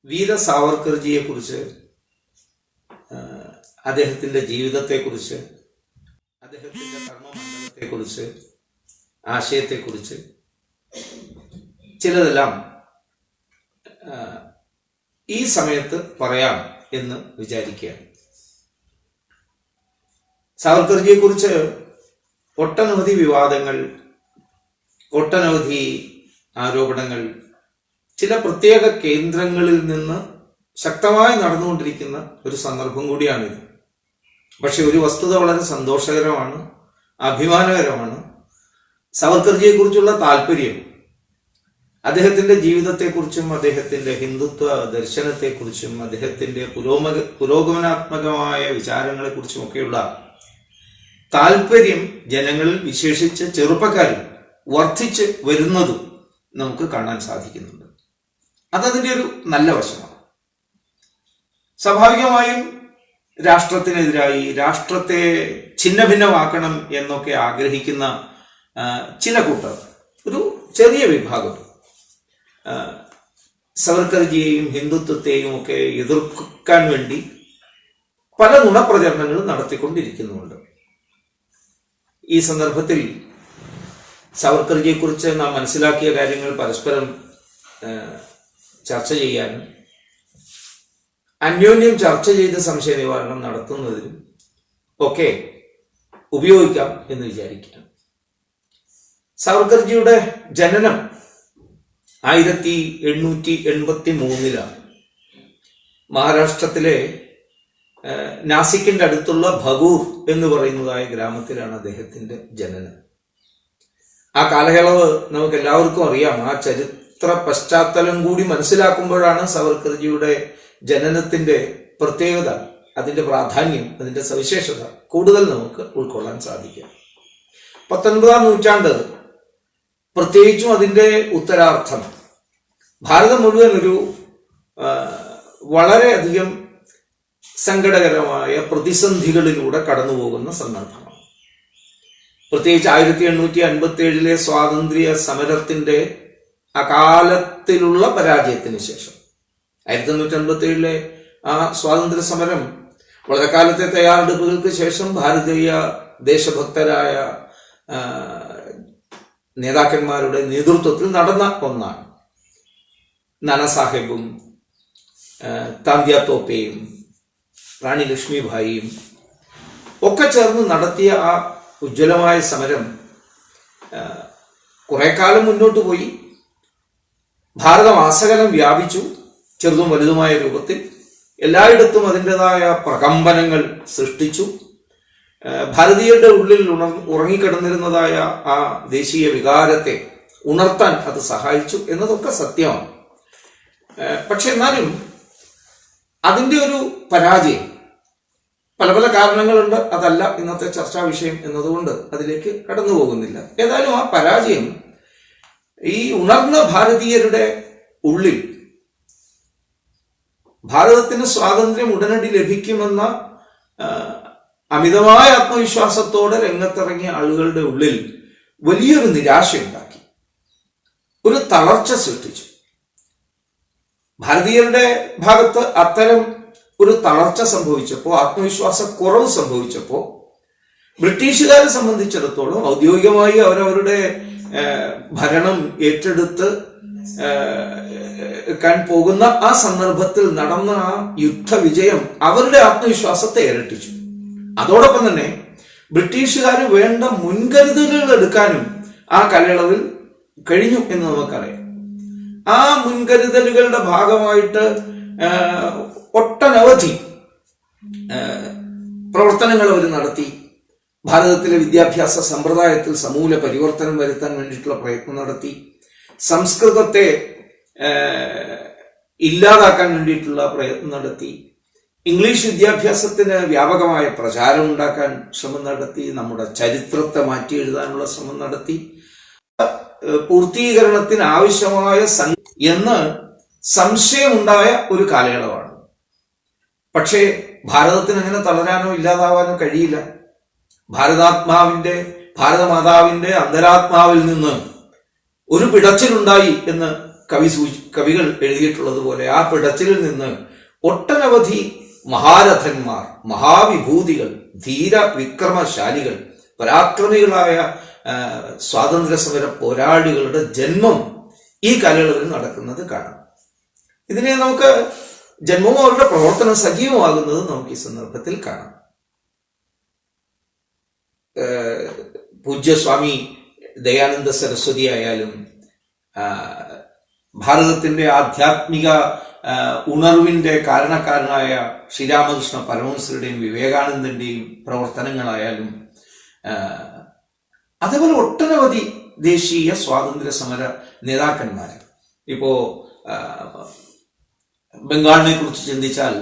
വീര സാവർക്കർജിയെ കുറിച്ച്, അദ്ദേഹത്തിന്റെ ജീവിതത്തെക്കുറിച്ച്, അദ്ദേഹത്തിന്റെ കർമ്മമണ്ഡലത്തെക്കുറിച്ച്, ആശയത്തെക്കുറിച്ച് ചിലതെല്ലാം ഈ സമയത്ത് പറയാം എന്ന് വിചാരിക്കുകയാണ്. സാവർക്കർജിയെ കുറിച്ച് ഒട്ടനവധി വിവാദങ്ങൾ, ഒട്ടനവധി ആരോപണങ്ങൾ ചില പ്രത്യേക കേന്ദ്രങ്ങളിൽ നിന്ന് ശക്തമായി നടന്നുകൊണ്ടിരിക്കുന്ന ഒരു സന്ദർഭം കൂടിയാണിത്. പക്ഷെ ഒരു വസ്തുത വളരെ സന്തോഷകരമാണ്, അഭിമാനകരമാണ്. സാവർക്കർജിയെ കുറിച്ചുള്ള താല്പര്യം, അദ്ദേഹത്തിന്റെ ജീവിതത്തെക്കുറിച്ചും അദ്ദേഹത്തിന്റെ ഹിന്ദുത്വ ദർശനത്തെക്കുറിച്ചും അദ്ദേഹത്തിന്റെ പുരോഗമനാത്മകമായ വിചാരങ്ങളെക്കുറിച്ചുമൊക്കെയുള്ള താല്പര്യം ജനങ്ങളിൽ, വിശേഷിച്ച് ചെറുപ്പക്കാരിൽ വർദ്ധിച്ച് വരുന്നതും നമുക്ക് കാണാൻ സാധിക്കുന്നുണ്ട്. അതതിൻ്റെ ഒരു നല്ല വശമാണ്. സ്വാഭാവികമായും രാഷ്ട്രത്തിനെതിരായി, രാഷ്ട്രത്തെ ഛിന്നഭിന്നമാക്കണം എന്നൊക്കെ ആഗ്രഹിക്കുന്ന ചില കൂട്ടർ, ഒരു ചെറിയ വിഭാഗം സാവർക്കർജിയെയും ഹിന്ദുത്വത്തെയും ഒക്കെ എതിർക്കാൻ വേണ്ടി പല നുണപ്രചരണങ്ങളും നടത്തിക്കൊണ്ടിരിക്കുന്നുണ്ട്. ഈ സന്ദർഭത്തിൽ സാവർക്കർജിയെക്കുറിച്ച് നാം മനസ്സിലാക്കിയ കാര്യങ്ങൾ പരസ്പരം ചർച്ച ചെയ്യാനും അന്യോന്യം ചർച്ച ചെയ്ത് സംശയ നിവാരണം നടത്തുന്നതിനും ഒക്കെ ഉപയോഗിക്കാം എന്ന് വിചാരിക്കാം. സാവർക്കർജിയുടെ ജനനം 1883 മഹാരാഷ്ട്രത്തിലെ നാസിക്കിന്റെ അടുത്തുള്ള ഭഗൂർ എന്ന് പറയുന്നതായ ഗ്രാമത്തിലാണ് അദ്ദേഹത്തിന്റെ ജനനം. ആ കാലയളവ് നമുക്ക് എല്ലാവർക്കും അറിയാം. ആ ചരിത്ര പശ്ചാത്തലം കൂടി മനസ്സിലാക്കുമ്പോഴാണ് സാവർക്കർജിയുടെ ജനനത്തിന്റെ പ്രത്യേകത, അതിന്റെ പ്രാധാന്യം, അതിന്റെ സവിശേഷത കൂടുതൽ നമുക്ക് ഉൾക്കൊള്ളാൻ സാധിക്കും. 19-ാം നൂറ്റാണ്ട്, പ്രത്യേകിച്ചും അതിന്റെ ഉത്തരാർത്ഥം, ഭാരതം മുഴുവൻ ഒരു വളരെയധികം സങ്കടകരമായ പ്രതിസന്ധികളിലൂടെ കടന്നുപോകുന്ന സന്ദർഭമാണ്. പ്രത്യേകിച്ച് 1857 സ്വാതന്ത്ര്യ സമരത്തിന്റെ അകാലത്തിലുള്ള പരാജയത്തിന് ശേഷം, 1857 ആ സ്വാതന്ത്ര്യ സമരം വളരെ കാലത്തെ തയ്യാറെടുപ്പുകൾക്ക് ശേഷം ഭാരതീയ ദേശഭക്തരായ നേതാക്കന്മാരുടെ നേതൃത്വത്തിൽ നടന്ന ഒന്നാണ്. നാനാസാഹേബും താന്ത്യ തോപ്പയും റാണി ലക്ഷ്മിഭായിയും ഒക്കെ ചേർന്ന് നടത്തിയ ആ ഉജ്ജ്വലമായ സമരം കുറെ കാലം മുന്നോട്ട് പോയി. ഭാരതമാസകലം വ്യാപിച്ചു, ചെറുതും വലുതുമായ രൂപത്തിൽ. എല്ലായിടത്തും അതിൻ്റെതായ പ്രകമ്പനങ്ങൾ സൃഷ്ടിച്ചു. ഭാരതീയരുടെ ഉള്ളിൽ ഉറങ്ങിക്കിടന്നിരുന്നതായ ആ ദേശീയ വികാരത്തെ ഉണർത്താൻ അത് സഹായിച്ചു എന്നതൊക്കെ സത്യമാണ്. പക്ഷെ എന്നാലും അതിൻ്റെ ഒരു പരാജയം, പല പല കാരണങ്ങളുണ്ട്, അതല്ല ഇന്നത്തെ ചർച്ചാ വിഷയം എന്നതുകൊണ്ട് അതിലേക്ക് കടന്നു പോകുന്നില്ല. ഏതായാലും ആ പരാജയം ഈ ഉണർന്ന ഭാരതീയരുടെ ഉള്ളിൽ ഭാരതത്തിന് സ്വാതന്ത്ര്യം ഉടനടി ലഭിക്കുമെന്ന അമിതമായ ആത്മവിശ്വാസത്തോടെ രംഗത്തിറങ്ങിയ ആളുകളുടെ ഉള്ളിൽ വലിയൊരു നിരാശയുണ്ടാക്കി, ഒരു തളർച്ച സൃഷ്ടിച്ചു. ഭാരതീയരുടെ ഭാഗത്ത് അത്തരം ഒരു തളർച്ച സംഭവിച്ചപ്പോൾ, ആത്മവിശ്വാസ കുറവ് സംഭവിച്ചപ്പോൾ, ബ്രിട്ടീഷുകാരെ സംബന്ധിച്ചിടത്തോളം ഔദ്യോഗികമായി അവരവരുടെ ഭരണം ഏറ്റെടുത്ത് പോകുന്ന ആ സന്ദർഭത്തിൽ നടന്ന ആ യുദ്ധവിജയം അവരുടെ ആത്മവിശ്വാസത്തെ ഇരട്ടിച്ചു. അതോടൊപ്പം തന്നെ ബ്രിട്ടീഷുകാർ വേണ്ട മുൻകരുതലുകൾ എടുക്കാനും ആ കാലയളവിൽ കഴിഞ്ഞു എന്ന് നമുക്കറിയാം. ആ മുൻകരുതലുകളുടെ ഭാഗമായിട്ട് ഒട്ടനവധി പ്രവർത്തനങ്ങൾ അവർ നടത്തി. ഭാരതത്തിലെ വിദ്യാഭ്യാസ സമ്പ്രദായത്തിൽ സമൂല പരിവർത്തനം വരുത്താൻ വേണ്ടിയിട്ടുള്ള പ്രയത്നം നടത്തി. സംസ്കൃതത്തെ ഇല്ലാതാക്കാൻ വേണ്ടിയിട്ടുള്ള പ്രയത്നം നടത്തി. ഇംഗ്ലീഷ് വിദ്യാഭ്യാസത്തിന് വ്യാപകമായ പ്രചാരം ഉണ്ടാക്കാൻ ശ്രമം നടത്തി. നമ്മുടെ ചരിത്രത്തെ മാറ്റി എഴുതാനുള്ള ശ്രമം നടത്തി. പൂർത്തീകരണത്തിന് ആവശ്യമായ എന്ന് സംശയമുണ്ടായ ഒരു കാലയളവാണ്. പക്ഷേ ഭാരതത്തിന് അങ്ങനെ തളരാനോ ഇല്ലാതാവാനോ കഴിയില്ല. ഭാരതമാതാവിന്റെ അന്തരാത്മാവിൽ നിന്ന് ഒരു പിടച്ചിലുണ്ടായി എന്ന് കവികൾ എഴുതിയിട്ടുള്ളതുപോലെ ആ പിടച്ചിലിൽ നിന്ന് ഒട്ടനവധി മഹാരഥന്മാർ, മഹാവിഭൂതികൾ, ധീര വിക്രമശാലികൾ, പരാക്രമികളായ സ്വാതന്ത്ര്യ സമര പോരാളികളുടെ ജന്മം ഈ കാലയളവിൽ നടക്കുന്നത് കാണാം. ഇതിനെ നമുക്ക് ജന്മവും അവരുടെ പ്രവർത്തനം സജീവമാകുന്നത് നമുക്ക് ഈ സന്ദർഭത്തിൽ കാണാം. പൂജ്യസ്വാമി ദയാനന്ദ സരസ്വതി ആയാലും ഭാരതത്തിന്റെ ആധ്യാത്മിക ഉണർവിന്റെ കാരണക്കാരനായ ശ്രീരാമകൃഷ്ണ പരമഹംസരുടെയും വിവേകാനന്ദന്റെയും പ്രവർത്തനങ്ങളായാലും അതേപോലെ ഒട്ടനവധി ദേശീയ സ്വാതന്ത്ര്യ സമര നേതാക്കന്മാർ. ഇപ്പോ ബംഗാളിനെ കുറിച്ച് ചിന്തിച്ചാൽ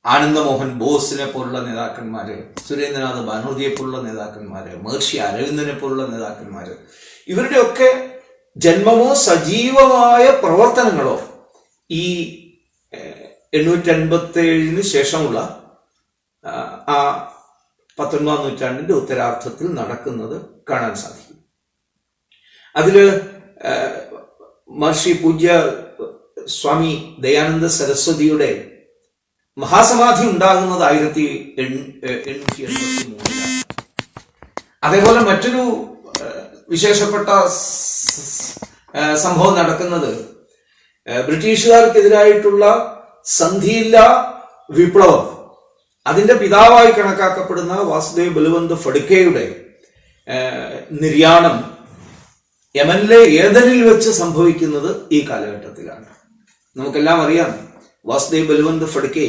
ആനന്ദമോഹൻ ബോസിനെ പോലുള്ള നേതാക്കന്മാര്, സുരേന്ദ്രനാഥ് ബാനർജിയെ പോലുള്ള നേതാക്കന്മാര്, മഹർഷി അരവിന്ദനെ പോലുള്ള നേതാക്കന്മാര്, ഇവരുടെയൊക്കെ ജന്മമോ സജീവമായ പ്രവർത്തനങ്ങളോ ഈ 857 ശേഷമുള്ള ആ 19ാം നൂറ്റാണ്ടിന്റെ ഉത്തരാർദ്ധത്തിൽ നടക്കുന്നത് കാണാൻ സാധിക്കും. അതില് മഹർഷി പൂജ്യ സ്വാമി ദയാനന്ദ സരസ്വതിയുടെ മഹാസമാധി ഉണ്ടാകുന്നത് 1883. അതേപോലെ മറ്റൊരു വിശേഷപ്പെട്ട സംഭവം നടക്കുന്നത് ബ്രിട്ടീഷുകാർക്കെതിരായിട്ടുള്ള സന്ധിയില്ല വിപ്ലവം, അതിന്റെ പിതാവായി കണക്കാക്കപ്പെടുന്ന വാസുദേവ് ബൽവന്ത് ഫഡ്കെയുടെ നിര്യാണം യമനിലെ ഏദനിൽ വെച്ച് സംഭവിക്കുന്നത് ഈ കാലഘട്ടത്തിലാണ്. നമുക്കെല്ലാം അറിയാം, വാസുദേവ് ബൽവന്ത് ഫഡ്കെ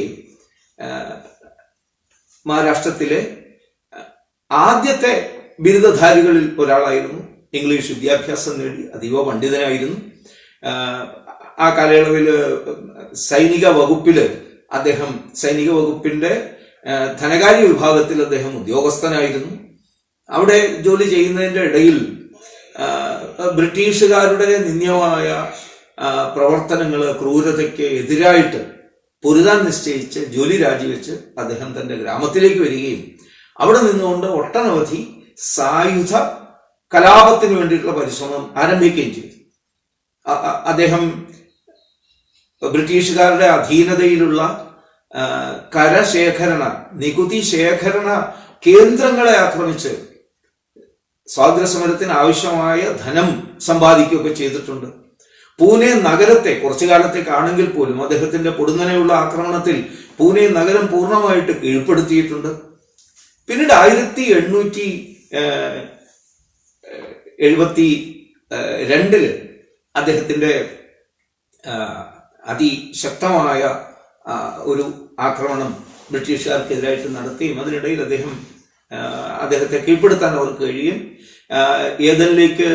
മഹാരാഷ്ട്രത്തിലെ ആദ്യത്തെ ബിരുദധാരികളിൽ ഒരാളായിരുന്നു. ഇംഗ്ലീഷ് വിദ്യാഭ്യാസം നേടി അതീവ പണ്ഡിതനായിരുന്നു. ആ കാലയളവിൽ സൈനിക വകുപ്പില് അദ്ദേഹം സൈനിക വകുപ്പിന്റെ ധനകാര്യ വിഭാഗത്തിൽ അദ്ദേഹം ഉദ്യോഗസ്ഥനായിരുന്നു. അവിടെ ജോലി ചെയ്യുന്നതിന്റെ ഇടയിൽ ബ്രിട്ടീഷുകാരുടെ നിന്ദ്യമായ പ്രവർത്തനങ്ങള്, ക്രൂരതയ്ക്ക് എതിരായിട്ട് പൊരുതാൻ നിശ്ചയിച്ച് ജോലി രാജിവെച്ച് അദ്ദേഹം തന്റെ ഗ്രാമത്തിലേക്ക് വരികയും അവിടെ നിന്നുകൊണ്ട് ഒട്ടനവധി സായുധ കലാപത്തിന് വേണ്ടിയിട്ടുള്ള പരിശ്രമം ആരംഭിക്കുകയും ചെയ്തു. അദ്ദേഹം ബ്രിട്ടീഷുകാരുടെ അധീനതയിലുള്ള കരശേഖരണ, നികുതി ശേഖരണ കേന്ദ്രങ്ങളെ ആക്രമിച്ച് സ്വാതന്ത്ര്യ സമരത്തിന് ആവശ്യമായ ധനം സമ്പാദിക്കുകയൊക്കെ ചെയ്തിട്ടുണ്ട്. പൂനെ നഗരത്തെ കുറച്ചു കാലത്തേക്കാണെങ്കിൽ പോലും അദ്ദേഹത്തിന്റെ പൊടുന്നനെയുള്ള ആക്രമണത്തിൽ പൂനെ നഗരം പൂർണ്ണമായിട്ട് കീഴ്പ്പെടുത്തിയിട്ടുണ്ട്. പിന്നീട് 1872 അദ്ദേഹത്തിന്റെ അതിശക്തമായ ഒരു ആക്രമണം ബ്രിട്ടീഷുകാർക്കെതിരായിട്ട് നടത്തുകയും അതിനിടയിൽ അദ്ദേഹത്തെ കീഴ്പ്പെടുത്താൻ അവർക്ക് കഴിയും. ഏദനിലേക്ക്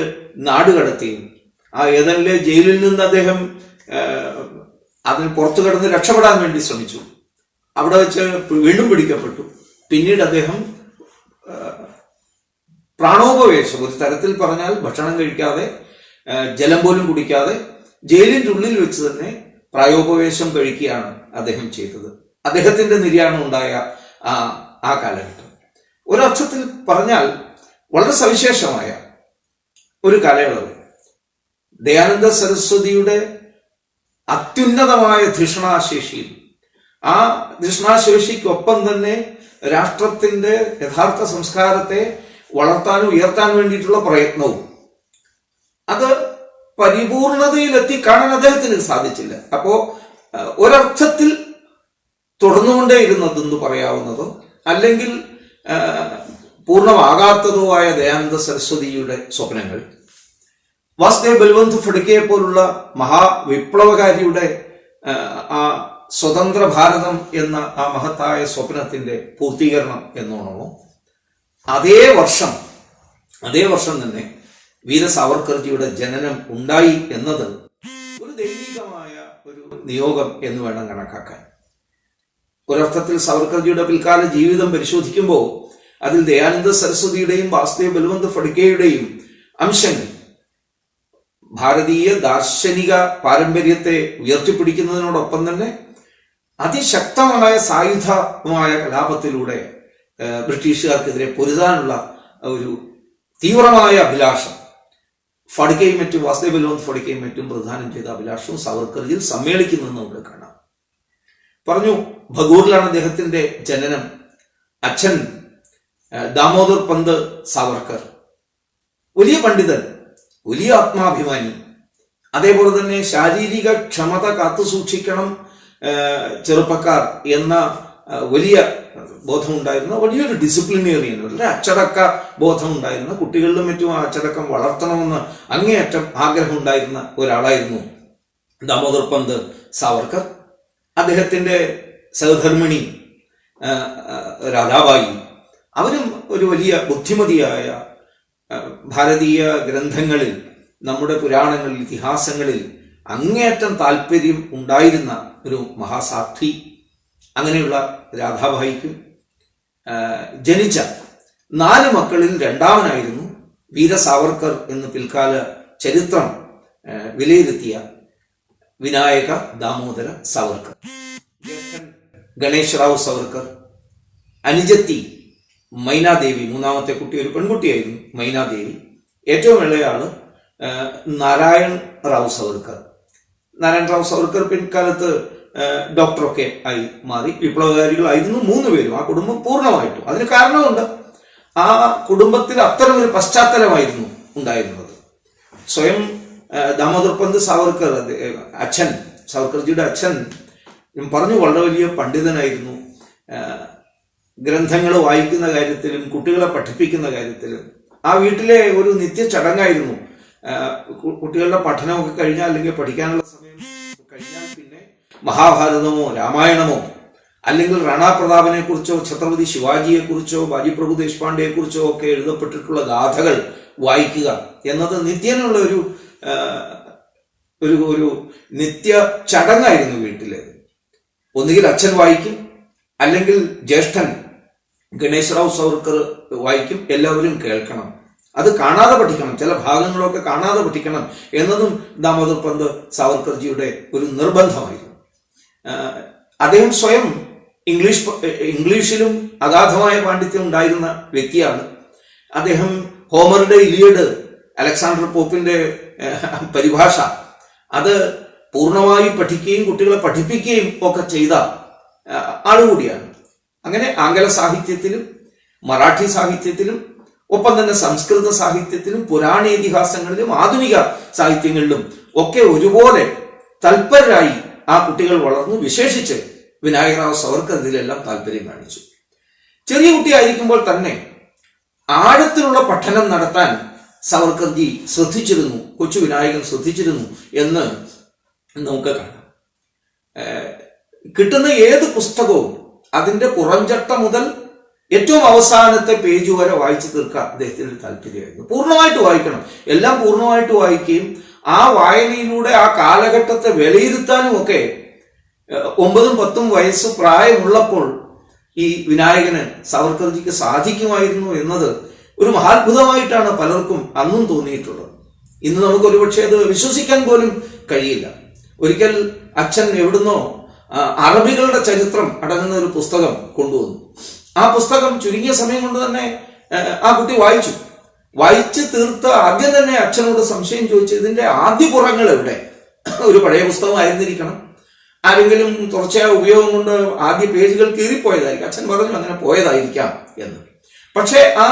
നാടുകടത്തുകയും ആ ഏദനിലെ ജയിലിൽ നിന്ന് അദ്ദേഹം അതിന് പുറത്തു കടന്ന് രക്ഷപ്പെടാൻ വേണ്ടി ശ്രമിച്ചു. അവിടെ വെച്ച് വീണ്ടും പിടിക്കപ്പെട്ടു. പിന്നീട് അദ്ദേഹം പ്രാണോപവേശം, ഒരു തരത്തിൽ പറഞ്ഞാൽ ഭക്ഷണം കഴിക്കാതെ ജലം പോലും കുടിക്കാതെ ജയിലിന്റെ ഉള്ളിൽ വെച്ച് തന്നെ പ്രായോപവേശം കഴിക്കുകയാണ് അദ്ദേഹം ചെയ്തത്. അദ്ദേഹത്തിന്റെ നിര്യാണം ഉണ്ടായ ആ കാലഘട്ടം ഒരർത്ഥത്തിൽ പറഞ്ഞാൽ വളരെ സവിശേഷമായ ഒരു കാലയളവ്. ദയാനന്ദ സരസ്വതിയുടെ അത്യുന്നതമായ ധിഷണാശേഷിയും ആ ധിഷണാശേഷിക്കൊപ്പം തന്നെ രാഷ്ട്രത്തിന്റെ യഥാർത്ഥ സംസ്കാരത്തെ വളർത്താനും ഉയർത്താൻ വേണ്ടിയിട്ടുള്ള പ്രയത്നവും അത് പരിപൂർണതയിലെത്തി കാണാൻ അദ്ദേഹത്തിന് സാധിച്ചില്ല. അപ്പോ ഒരർത്ഥത്തിൽ തുടർന്നുകൊണ്ടേയിരുന്നതെന്ന് പറയാവുന്നതോ അല്ലെങ്കിൽ പൂർണ്ണമാകാത്തതോ ആയ ദയാനന്ദ സരസ്വതിയുടെ സ്വപ്നങ്ങൾ വാസുദേവ് ബൽവന്ത് ഫഡ്കെയെ പോലുള്ള മഹാവിപ്ലവകാരിയുടെ ആ സ്വതന്ത്ര ഭാരതം എന്ന ആ മഹത്തായ സ്വപ്നത്തിന്റെ പൂർത്തീകരണം എന്നോണമോ അതേ വർഷം തന്നെ വീര സാവർക്കർജിയുടെ ജനനം ഉണ്ടായി എന്നത് ഒരു ദൈവികമായ ഒരു നിയോഗം എന്ന് വേണം കണക്കാക്കാൻ. ഒരർത്ഥത്തിൽ സാവർക്കർജിയുടെ പിൽക്കാല ജീവിതം പരിശോധിക്കുമ്പോൾ അതിൽ ദയാനന്ദ സരസ്വതിയുടെയും വാസുദേവ് ബൽവന്ത് ഫഡ്കെയുടെയും അംശങ്ങൾ ഭാരതീയ ദാർശനിക പാരമ്പര്യത്തെ ഉയർത്തിപ്പിടിക്കുന്നതിനോടൊപ്പം തന്നെ അതിശക്തമായ സായുധമായ കലാപത്തിലൂടെ ബ്രിട്ടീഷുകാർക്കെതിരെ പൊരുതാനുള്ള ഒരു തീവ്രമായ അഭിലാഷം, ഫഡ്കെയും മറ്റും വാസുദേവ് ബലവന്ത് ഫഡ്കെയും മറ്റും പ്രദാനം ചെയ്ത അഭിലാഷവും സാവർക്കർജിയിൽ സമ്മേളിക്കുന്നത് നമുക്ക് കാണാം. പറഞ്ഞു, ഭഗൂറിലാണ് അദ്ദേഹത്തിന്റെ ജനനം. അച്ഛൻ ദാമോദർ പന്ത് സാവർക്കർ വലിയ പണ്ഡിതൻ, വലിയ ആത്മാഭിമാനി, അതേപോലെ തന്നെ ശാരീരിക ക്ഷമത കാത്തുസൂക്ഷിക്കണം ചെറുപ്പക്കാർ എന്ന വലിയ ബോധമുണ്ടായിരുന്ന വലിയൊരു ഡിസിപ്ലിനേറിയൻ, വളരെ അച്ചടക്ക ബോധമുണ്ടായിരുന്ന, കുട്ടികളിലും മറ്റും ആ അച്ചടക്കം വളർത്തണമെന്ന് അങ്ങേയറ്റം ആഗ്രഹമുണ്ടായിരുന്ന ഒരാളായിരുന്നു ദാമോദർ പന്ത് സാവർക്കർ. അദ്ദേഹത്തിന്റെ സഹധർമ്മിണി രാധാബായി, അവരും ഒരു വലിയ ബുദ്ധിമതിയായ, ഭാരതീയ ഗ്രന്ഥങ്ങളിൽ, നമ്മുടെ പുരാണങ്ങളിൽ, ഇതിഹാസങ്ങളിൽ അങ്ങേയറ്റം താല്പര്യം ഉണ്ടായിരുന്ന ഒരു മഹാസാക്ഷി. അങ്ങനെയുള്ള രാധാബായിക്കും ജനിച്ച 4 മക്കളിൽ രണ്ടാമനായിരുന്നു വീര സാവർക്കർ എന്ന് പിൽക്കാല ചരിത്രം വിലയിരുത്തിയ വിനായക ദാമോദര സാവർക്കർ. ഗണേശ് റാവു സാവർക്കർ, അനുജത്തി മൈനാദേവി, മൂന്നാമത്തെ കുട്ടി ഒരു പെൺകുട്ടിയായിരുന്നു മൈനാദേവി. ഏറ്റവും ഇളയാള് നാരായൺ റാവു സാവർക്കർ. നാരായൺ റാവു സാവർക്കർ പിൻകാലത്ത് ഡോക്ടറൊക്കെ ആയി മാറി. വിപ്ലവകാരികളായിരുന്നു 3 പേരും, ആ കുടുംബം പൂർണ്ണമായിട്ടും. അതിന് കാരണമുണ്ട്, ആ കുടുംബത്തിൽ അത്തരം ഒരു പശ്ചാത്തലമായിരുന്നു ഉണ്ടായിരുന്നത്. സ്വയം ദാമോദർ പന്ത് സാവർക്കർ, അച്ഛൻ, സാവർക്കർജിയുടെ അച്ഛൻ പറഞ്ഞു, വളരെ വലിയ പണ്ഡിതനായിരുന്നു. ഗ്രന്ഥങ്ങൾ വായിക്കുന്ന കാര്യത്തിലും കുട്ടികളെ പഠിപ്പിക്കുന്ന കാര്യത്തിലും ആ വീട്ടിലെ ഒരു നിത്യ ചടങ്ങായിരുന്നു. കുട്ടികളുടെ പഠനമൊക്കെ കഴിഞ്ഞാൽ, അല്ലെങ്കിൽ പഠിക്കാനുള്ള സമയം കഴിഞ്ഞാൽ പിന്നെ മഹാഭാരതമോ രാമായണമോ അല്ലെങ്കിൽ റാണാ പ്രതാപനെ കുറിച്ചോ ഛത്രപതി ശിവാജിയെ കുറിച്ചോ ബാജിപ്രഭു ദേശ്പാണ്ഡെയെ കുറിച്ചോ ഒക്കെ എഴുതപ്പെട്ടിട്ടുള്ള ഗാഥകൾ വായിക്കുക എന്നത് നിത്യേനുള്ള ഒരു നിത്യ ചടങ്ങായിരുന്നു വീട്ടില്. ഒന്നുകിൽ അച്ഛൻ വായിക്കും, അല്ലെങ്കിൽ ജ്യേഷ്ഠൻ ഗണേശ് റാവു സാവർക്കർ വായിക്കും. എല്ലാവരും കേൾക്കണം, അത് കാണാതെ പഠിക്കണം, ചില ഭാഗങ്ങളൊക്കെ കാണാതെ പഠിക്കണം എന്നതും ദാമോദർ പന്ത് സാവർക്കർജിയുടെ ഒരു നിർബന്ധമായിരുന്നു. അദ്ദേഹം സ്വയം ഇംഗ്ലീഷിലും അഗാധമായ പാണ്ഡിത്യം ഉണ്ടായിരുന്ന വ്യക്തിയാണ്. അദ്ദേഹം ഹോമറുടെ ഇലിയഡ്, അലക്സാണ്ടർ പോപ്പിന്റെ പരിഭാഷ, അത് പൂർണ്ണമായും പഠിക്കുകയും കുട്ടികളെ പഠിപ്പിക്കുകയും ഒക്കെ ചെയ്ത ആളുകൂടിയാണ്. അങ്ങനെ ആംഗല സാഹിത്യത്തിലും മറാഠി സാഹിത്യത്തിലും ഒപ്പം തന്നെ സംസ്കൃത സാഹിത്യത്തിലും പുരാണേതിഹാസങ്ങളിലും ആധുനിക സാഹിത്യങ്ങളിലും ഒക്കെ ഒരുപോലെ തൽപരരായി ആ കുട്ടികൾ വളർന്നു. വിശേഷിച്ച് വിനായകറാവു സാവർക്കർ ഇതിലെല്ലാം താല്പര്യം കാണിച്ചു. ചെറിയ കുട്ടിയായിരിക്കുമ്പോൾ തന്നെ ആഴത്തിലുള്ള പഠനം നടത്താൻ സാവർക്കർജി ശ്രദ്ധിച്ചിരുന്നു, കൊച്ചു വിനായകൻ ശ്രദ്ധിച്ചിരുന്നു എന്ന് നമുക്ക് കാണാം. കിട്ടുന്ന ഏത് പുസ്തകവും അതിന്റെ പുറംചട്ട മുതൽ ഏറ്റവും അവസാനത്തെ പേജ് വരെ വായിച്ചു തീർക്കാൻ അദ്ദേഹത്തിന് താല്പര്യമായിരുന്നു. പൂർണ്ണമായിട്ട് വായിക്കണം, എല്ലാം പൂർണ്ണമായിട്ട് വായിക്കുകയും ആ വായനയിലൂടെ ആ കാലഘട്ടത്തെ വിലയിരുത്താനും ഒക്കെ 9-10 വയസ്സ് പ്രായമുള്ളപ്പോൾ ഈ വിനായകന് സാവർക്കർജിക്ക് സാധിക്കുമായിരുന്നു എന്നത് ഒരു മഹാത്ഭുതമായിട്ടാണ് പലർക്കും അന്നും തോന്നിയിട്ടുള്ളത്. ഇന്ന് നമുക്ക് ഒരുപക്ഷെ അത് വിശ്വസിക്കാൻ പോലും കഴിയില്ല. ഒരിക്കൽ അച്ഛൻ എവിടുന്നോ അറബികളുടെ ചരിത്രം അടങ്ങുന്ന ഒരു പുസ്തകം കൊണ്ടുവന്നു. ആ പുസ്തകം ചുരുങ്ങിയ സമയം കൊണ്ട് തന്നെ ആ കുട്ടി വായിച്ച് തീർത്ത് ആദ്യം തന്നെ അച്ഛനോട് സംശയം ചോദിച്ചു, ഇതിന്റെ ആദ്യ പുറങ്ങൾ എവിടെ? ഒരു പഴയ പുസ്തകമായിരുന്നിരിക്കണം, ആരെങ്കിലും തുടർച്ചയായ ഉപയോഗം കൊണ്ട് ആദ്യ പേജുകൾ കീറിപ്പോയതായിരിക്കും. അച്ഛൻ പറഞ്ഞു അങ്ങനെ പോയതായിരിക്കാം എന്ന്. പക്ഷേ ആ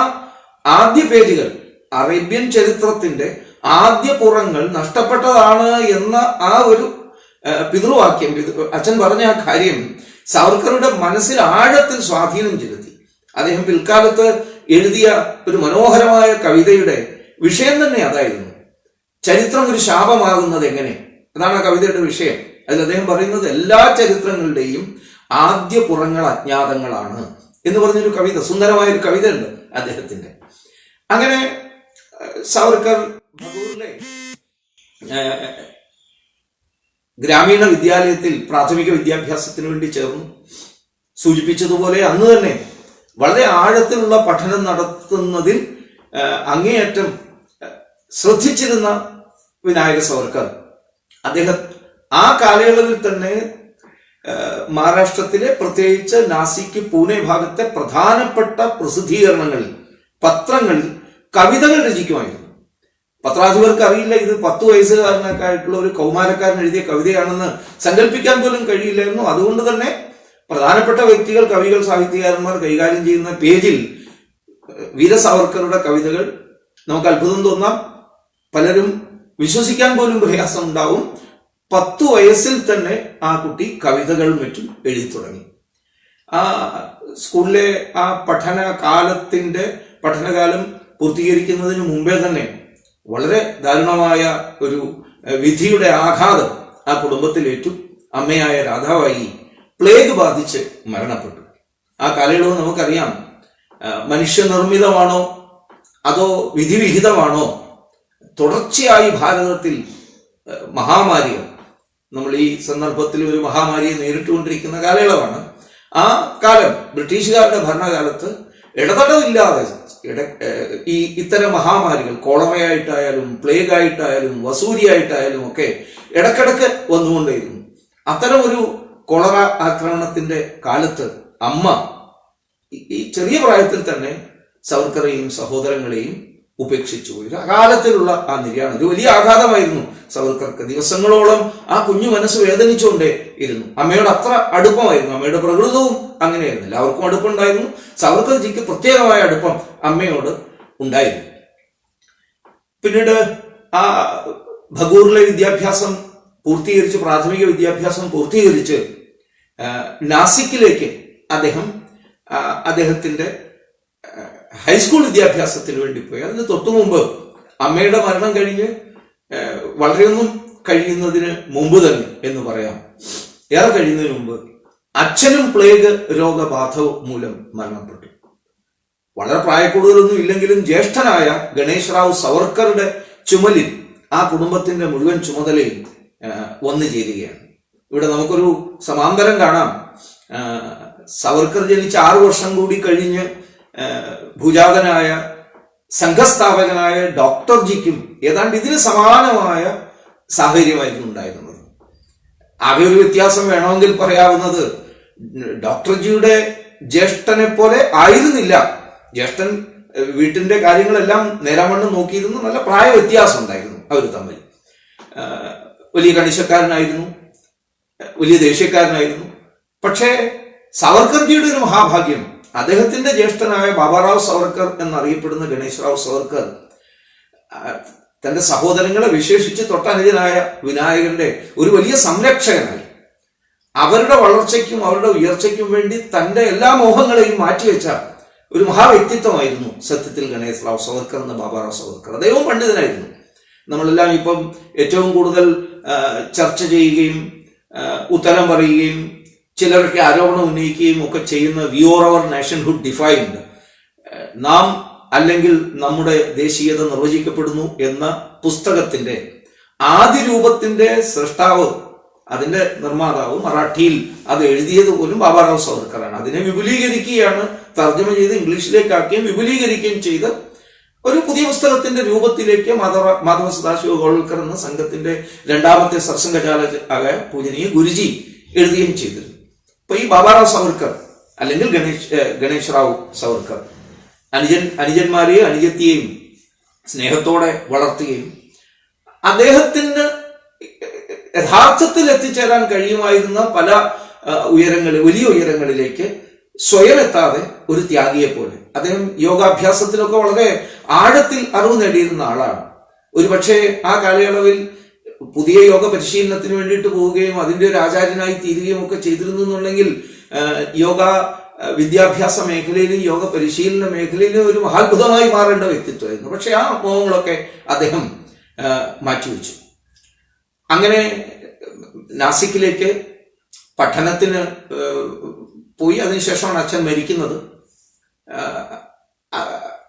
ആദ്യ പേജുകൾ, അറേബ്യൻ ചരിത്രത്തിന്റെ ആദ്യ പുറങ്ങൾ നഷ്ടപ്പെട്ടതാണ് എന്ന ആ ഒരു പിതൃവാക്യം, അച്ഛൻ പറഞ്ഞ ആ കാര്യം സാവർക്കറുടെ മനസ്സിൽ ആഴത്തിൽ സ്വാധീനം ചെലുത്തി. അദ്ദേഹം പിൽക്കാലത്ത് എഴുതിയ ഒരു മനോഹരമായ കവിതയുടെ വിഷയം തന്നെ അതായിരുന്നു. ചരിത്രം ഒരു ശാപമാകുന്നത് എങ്ങനെ? അതാണ് ആ കവിതയുടെ വിഷയം. അതിൽ അദ്ദേഹം പറയുന്നത് എല്ലാ ചരിത്രങ്ങളുടെയും ആദ്യ പുറങ്ങൾ അജ്ഞാതങ്ങളാണ് എന്ന് പറഞ്ഞൊരു കവിത, സുന്ദരമായൊരു കവിത ഉണ്ട് അദ്ദേഹത്തിന്റെ. അങ്ങനെ സാവർക്കർ ഭഗൂറിലെ ഗ്രാമീണ വിദ്യാലയത്തിൽ പ്രാഥമിക വിദ്യാഭ്യാസത്തിന് വേണ്ടി ചേർന്നു. സൂചിപ്പിച്ചതുപോലെ അന്ന് തന്നെ വളരെ ആഴത്തിലുള്ള പഠനം നടത്തുന്നതിൽ അങ്ങേയറ്റം ശ്രദ്ധിച്ചിരുന്ന വിനായക സാവർക്കർ അദ്ദേഹം ആ കാലയളവിൽ തന്നെ മഹാരാഷ്ട്രത്തിലെ പ്രത്യേകിച്ച് നാസിക്, പൂനെ ഭാഗത്തെ പ്രധാനപ്പെട്ട പ്രസിദ്ധീകരണങ്ങളിൽ, പത്രങ്ങളിൽ കവിതകൾ രചിക്കുമായിരുന്നു. പത്രാധിപർക്ക് അറിയില്ല ഇത് 10 വയസ്സുകാരനൊക്കെ ആയിട്ടുള്ള ഒരു കൗമാരക്കാരൻ എഴുതിയ കവിതയാണെന്ന് സങ്കല്പിക്കാൻ പോലും കഴിയില്ലായിരുന്നു. അതുകൊണ്ട് തന്നെ പ്രധാനപ്പെട്ട വ്യക്തികൾ, കവികൾ, സാഹിത്യകാരന്മാർ കൈകാര്യം ചെയ്യുന്ന പേജിൽ വീര സാവർക്കറുടെ കവിതകൾ നമുക്ക് അത്ഭുതം തോന്നാം. പലരും വിശ്വസിക്കാൻ പോലും പ്രയാസം ഉണ്ടാവും. 10 വയസ്സിൽ തന്നെ ആ കുട്ടി കവിതകളും മറ്റും എഴുതി തുടങ്ങി. ആ സ്കൂളിലെ ആ പഠനകാലം പൂർത്തീകരിക്കുന്നതിന് മുമ്പേ തന്നെ വളരെ ദാരുണമായ ഒരു വിധിയുടെ ആഘാതം ആ കുടുംബത്തിലേറ്റു. അമ്മയായ രാധാവായി പ്ലേഗ് ബാധിച്ച് മരണപ്പെട്ടു. ആ കാലയളവ് നമുക്കറിയാം. മനുഷ്യനിർമ്മിതമാണോ അതോ വിധിവിഹിതമാണോ? തുടർച്ചയായി ഭാരതത്തിൽ മഹാമാരികൾ, നമ്മൾ ഈ സന്ദർഭത്തിൽ ഒരു മഹാമാരിയെ നേരിട്ടുകൊണ്ടിരിക്കുന്ന കാലയളവാണ്. ആ കാലം ബ്രിട്ടീഷുകാരുടെ ഭരണകാലത്ത് ഇടതടവില്ലാതെ ഇത്തരം മഹാമാരികൾ, കോളറയായിട്ടായാലും പ്ലേഗ് ആയിട്ടായാലും വസൂരിയായിട്ടായാലും ഒക്കെ ഇടക്കിടക്ക് വന്നുകൊണ്ടേയിരുന്നു. അത്തരം ഒരു കോളറ ആക്രമണത്തിന്റെ കാലത്ത് അമ്മ ഈ ചെറിയ പ്രായത്തിൽ തന്നെ സവർക്കറെയും സഹോദരങ്ങളെയും ഉപേക്ഷിച്ചു പോയി. അകാലത്തിലുള്ള ആ നിര്യാണം ഒരു വലിയ ആഘാതമായിരുന്നു സവർക്കർക്ക്. ദിവസങ്ങളോളം ആ കുഞ്ഞു മനസ്സ് വേദനിച്ചുകൊണ്ടേ ഇരുന്നു. അമ്മയോട് അത്ര അടുപ്പമായിരുന്നു. അമ്മയുടെ പ്രകൃതവും അങ്ങനെയായിരുന്നു. എല്ലാവർക്കും അടുപ്പമുണ്ടായിരുന്നു. സവർക്കർജിക്ക് പ്രത്യേകമായ അടുപ്പം അമ്മയോട് ഉണ്ടായിരുന്നു. പിന്നീട് ആ ഭഗൂറിലെ വിദ്യാഭ്യാസം പൂർത്തീകരിച്ച്, പ്രാഥമിക വിദ്യാഭ്യാസം പൂർത്തീകരിച്ച് നാസിക്കിലേക്ക് അദ്ദേഹത്തിന്റെ ഹൈസ്കൂൾ വിദ്യാഭ്യാസത്തിന് വേണ്ടി പോയി. അതിന് തൊട്ടു മുമ്പ് അമ്മയുടെ മരണം കഴിഞ്ഞ് വളരെയൊന്നും കഴിയുന്നതിന് മുമ്പ് തന്നെ എന്ന് പറയാം, ഏറെ കഴിയുന്നതിന് മുമ്പ് അച്ഛനും പ്ലേഗ് രോഗബാധ മൂലം മരണപ്പെട്ടു. വളരെ പ്രായക്കൂടുതലൊന്നും ഇല്ലെങ്കിലും ജ്യേഷ്ഠനായ ഗണേശ് റാവു സവർക്കറുടെ ചുമലിൽ ആ കുടുംബത്തിന്റെ മുഴുവൻ ചുമതലയും വന്നു ചേരുകയാണ്. ഇവിടെ നമുക്കൊരു സമാന്തരം കാണാം. സവർക്കർ ജനിച്ച് 6 വർഷം കൂടി കഴിഞ്ഞ് ഭൂജാതനായ സംഘസ്ഥാപകനായ ഡോക്ടർ ജിക്കും ഏതാണ്ട് ഇതിന് സമാനമായ സാഹചര്യമായിരുന്നു ഉണ്ടായിരുന്നത്. ആകെ ഒരു വ്യത്യാസം വേണമെങ്കിൽ പറയാവുന്നത്, ഡോക്ടർ ജിയുടെ ജ്യേഷ്ഠനെ പോലെ ആയിരുന്നില്ല. ജ്യേഷ്ഠൻ വീട്ടിന്റെ കാര്യങ്ങളെല്ലാം നേരാമണ്ണം നോക്കിയിരുന്നു. നല്ല പ്രായ വ്യത്യാസം ഉണ്ടായിരുന്നു അവർ തമ്മിൽ. വലിയ കണിശക്കാരനായിരുന്നു, വലിയ ദേഷ്യക്കാരനായിരുന്നു. പക്ഷേ സവർക്കർജിയുടെ ഒരു മഹാഭാഗ്യം, അദ്ദേഹത്തിന്റെ ജ്യേഷ്ഠനായ ബാബാറാവ് സവർക്കർ എന്നറിയപ്പെടുന്ന ഗണേശ് റാവു സവർക്കർ തന്റെ സഹോദരങ്ങളെ വിശേഷിച്ച് തൊട്ടനുജനായ വിനായകന്റെ ഒരു വലിയ സംരക്ഷകനായി. അവരുടെ വളർച്ചയ്ക്കും അവരുടെ ഉയർച്ചയ്ക്കും വേണ്ടി തന്റെ എല്ലാ മോഹങ്ങളെയും മാറ്റിവെച്ച ഒരു മഹാവ്യക്തിത്വമായിരുന്നു സത്യത്തിൽ ഗണേശ് റാവു സവർക്കർ എന്ന ബാബാറാവ് സവർക്കർ. അദ്ദേഹവും പണ്ഡിതനായിരുന്നു. നമ്മളെല്ലാം ഇപ്പം ഏറ്റവും കൂടുതൽ ചർച്ച ചെയ്യുകയും ഉത്തരം പറയുകയും ചിലരൊക്കെ ആരോപണം ഉന്നയിക്കുകയും ഒക്കെ ചെയ്യുന്ന we or our nationhood defined, നാം അല്ലെങ്കിൽ നമ്മുടെ ദേശീയത നിർവചിക്കപ്പെടുന്നു എന്ന പുസ്തകത്തിന്റെ ആദ്യ രൂപത്തിന്റെ സൃഷ്ടാവ്, അതിന്റെ നിർമ്മാതാവ്, മറാഠിയിൽ അത് എഴുതിയത് പോലും ബാബാറാവ് സവർക്കറാണ്. അതിനെ വിപുലീകരിക്കുകയാണ്, തർജ്ജമ ചെയ്ത് ഇംഗ്ലീഷിലേക്കാക്കുകയും വിപുലീകരിക്കുകയും ചെയ്ത് ഒരു പുതിയ പുസ്തകത്തിന്റെ രൂപത്തിലേക്ക് മാധവ സദാശിവ ഗോൾവൽക്കർ എന്ന സംഘത്തിന്റെ 2ാമത്തെ സർസംഘചാലക പൂജനീയ ഗുരുജി എഴുതുകയും ചെയ്തിരുന്നു. അപ്പൊ ഈ ബാബാറാവ് സവർക്കർ അല്ലെങ്കിൽ ഗണേശ് റാവു സവർക്കർ അനുജന്മാരെയും അനുജത്തിയെയും സ്നേഹത്തോടെ വളർത്തുകയും അദ്ദേഹത്തിന് യഥാർത്ഥത്തിൽ എത്തിച്ചേരാൻ കഴിയുമായിരുന്ന പല വലിയ ഉയരങ്ങളിലേക്ക് സ്വയം എത്താതെ ഒരു ത്യാഗിയെ പോലെ, അദ്ദേഹം യോഗാഭ്യാസത്തിലൊക്കെ വളരെ ആഴത്തിൽ അറിവ് നേടിയിരുന്ന ആളാണ്. ഒരുപക്ഷെ ആ കാലയളവിൽ പുതിയ യോഗ പരിശീലനത്തിന് വേണ്ടിയിട്ട് പോവുകയും അതിന്റെ ഒരു ആചാര്യനായി തീരുകയും ഒക്കെ ചെയ്തിരുന്നു എന്നുണ്ടെങ്കിൽ യോഗ വിദ്യാഭ്യാസ മേഖലയിലും യോഗ പരിശീലന മേഖലയിലും ഒരു മഹാത്ഭുതമായി മാറേണ്ട വ്യക്തിത്വമായിരുന്നു. പക്ഷെ ആ മോഹങ്ങളൊക്കെ അദ്ദേഹം മാറ്റിവെച്ചു. അങ്ങനെ നാസിക്കിലേക്ക് പഠനത്തിന് പോയി. അതിനുശേഷമാണ് അച്ഛൻ മരിക്കുന്നത്.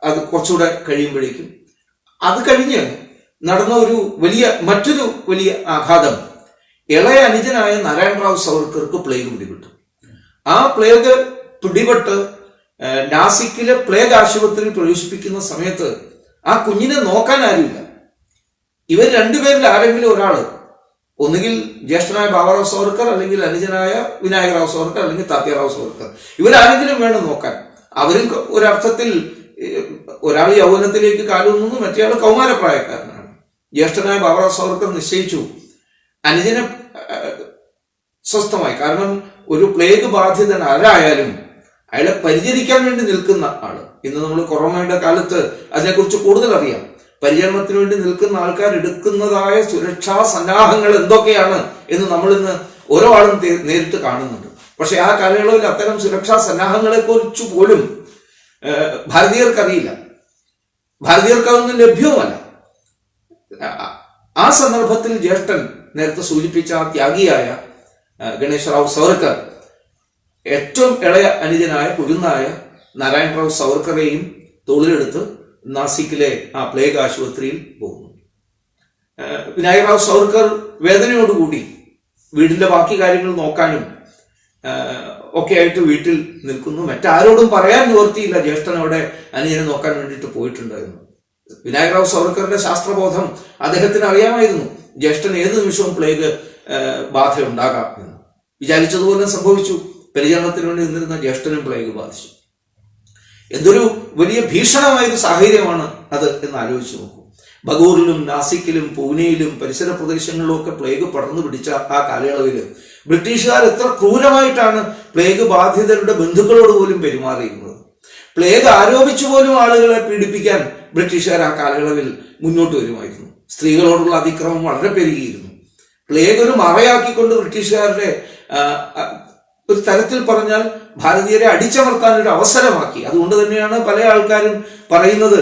അത് കുറച്ചുകൂടെ കഴിയുമ്പോഴേക്കും അത് കഴിഞ്ഞ് നടന്ന മറ്റൊരു വലിയ ആഘാതം, ഇളയ അനുജനായ നാരായണ റാവു സവർക്കർക്ക് പ്ലേഗ് പിടിപെട്ടു. ആ പ്ലേഗ് പിടിപെട്ട് നാസിക്കിലെ പ്ലേഗ് ആശുപത്രിയിൽ പ്രവേശിപ്പിക്കുന്ന സമയത്ത് ആ കുഞ്ഞിനെ നോക്കാൻ ആരുമില്ല. ഇവർ രണ്ടുപേരിൽ ആരെങ്കിലും ഒരാള്, ഒന്നുകിൽ ജ്യേഷ്ഠനായ ബാബാറാവ് സവർക്കർ, അല്ലെങ്കിൽ അനുജനായ വിനായകറാവു സവർക്കർ, അല്ലെങ്കിൽ താത്യാറാവു സവർക്കർ, ഇവരാരെങ്കിലും വേണം നോക്കാൻ. അവരും ഒരർത്ഥത്തിൽ ഒരാൾ യൗവനത്തിലേക്ക് കാലൂന്നുന്നു, മറ്റേയാൾ കൗമാരപ്രായക്കാരനാണ്. ജ്യേഷ്ഠനായ ബാബുറാവ് സവർക്കർ നിശ്ചയിച്ചു അനുജനെ സ്വസ്ഥമായി. കാരണം ഒരു പ്ലേഗ് ബാധിതൻ ആരായാലും അയാളെ പരിചരിക്കാൻ വേണ്ടി നിൽക്കുന്ന ആള്, ഇന്ന് നമ്മൾ കൊറോണയുടെ കാലത്ത് അതിനെക്കുറിച്ച് കൂടുതൽ അറിയാം. പരിചരണത്തിന് വേണ്ടി നിൽക്കുന്ന ആൾക്കാർ എടുക്കുന്നതായ സുരക്ഷാ സന്നാഹങ്ങൾ എന്തൊക്കെയാണ് എന്ന് നമ്മൾ ഇന്ന് ഓരോ ആളും നേരിട്ട് കാണുന്നുണ്ട്. പക്ഷെ ആ കാലയളവിൽ അത്തരം സുരക്ഷാ സന്നാഹങ്ങളെ കുറിച്ച് പോലും ഭാരതീയർക്കറിയില്ല, ഭാരതീയർക്കതൊന്നും ലഭ്യവുമല്ല. ആ സന്ദർഭത്തിൽ ജ്യേഷ്ഠൻ നേരത്തെ സൂചിപ്പിച്ച ത്യാഗിയായ ഗണേശറാവ് സവർക്കർ ഏറ്റവും ഇളയ അനുജനായ കുരുന്നായ നാരായണറാവ് സവർക്കറെയും തോളിലെടുത്ത് നാസിക്കിലെ ആ പ്ലേഗ് ആശുപത്രിയിൽ പോകുന്നു. വിനായകറാവ് സവർക്കർ വേദനയോടുകൂടി വീടിന്റെ ബാക്കി കാര്യങ്ങൾ നോക്കാനും ഒക്കെ ആയിട്ട് വീട്ടിൽ നിൽക്കുന്നു. മറ്റാരോടും പറയാൻ നിവർത്തിയില്ല, ജ്യേഷ്ഠൻ അവിടെ അനുജനെ നോക്കാൻ വേണ്ടിയിട്ട് പോയിട്ടുണ്ടായിരുന്നു. വിനായകറാവ് സവർക്കറിന്റെ ശാസ്ത്രബോധം അദ്ദേഹത്തിന് അറിയാമായിരുന്നു. ജ്യേഷ്ഠൻ ഏത് നിമിഷവും പ്ലേഗ് ബാധ ഉണ്ടാകാം എന്ന് വിചാരിച്ചതുപോലെ സംഭവിച്ചു. പരിചരണത്തിന് വേണ്ടി നിന്നിരുന്ന ജ്യേഷ്ഠനും പ്ലേഗ് ബാധിച്ചു. എന്തൊരു വലിയ ഭീഷണമായൊരു സാഹചര്യമാണ് അത് എന്ന് ആലോചിച്ച് നോക്കൂ. ബഗൂറിലും നാസിക്കിലും പൂനെയിലും പരിസര പ്രദേശങ്ങളിലും ഒക്കെ പ്ലേഗ് പടർന്നു പിടിച്ച ആ കാലയളവിൽ ബ്രിട്ടീഷുകാർ എത്ര ക്രൂരമായിട്ടാണ് പ്ലേഗ് ബാധിതരുടെ ബന്ധുക്കളോട് പോലും പെരുമാറിയിരുന്നത്. പ്ലേഗ് ആരോപിച്ചു പോലും ആളുകളെ പീഡിപ്പിക്കാൻ ബ്രിട്ടീഷുകാർ ആ കാലയളവിൽ മുന്നോട്ട് വരുമായിരുന്നു. സ്ത്രീകളോടുള്ള അതിക്രമം വളരെ പെരുകിയിരുന്നു. പ്ലേഗ് ഒരു മറയാക്കിക്കൊണ്ട് ബ്രിട്ടീഷുകാരുടെ ഒരു തരത്തിൽ പറഞ്ഞാൽ ഭാരതീയരെ അടിച്ചമർത്താൻ ഒരു അവസരമാക്കി. അതുകൊണ്ട് തന്നെയാണ് പല ആൾക്കാരും പറയുന്നത്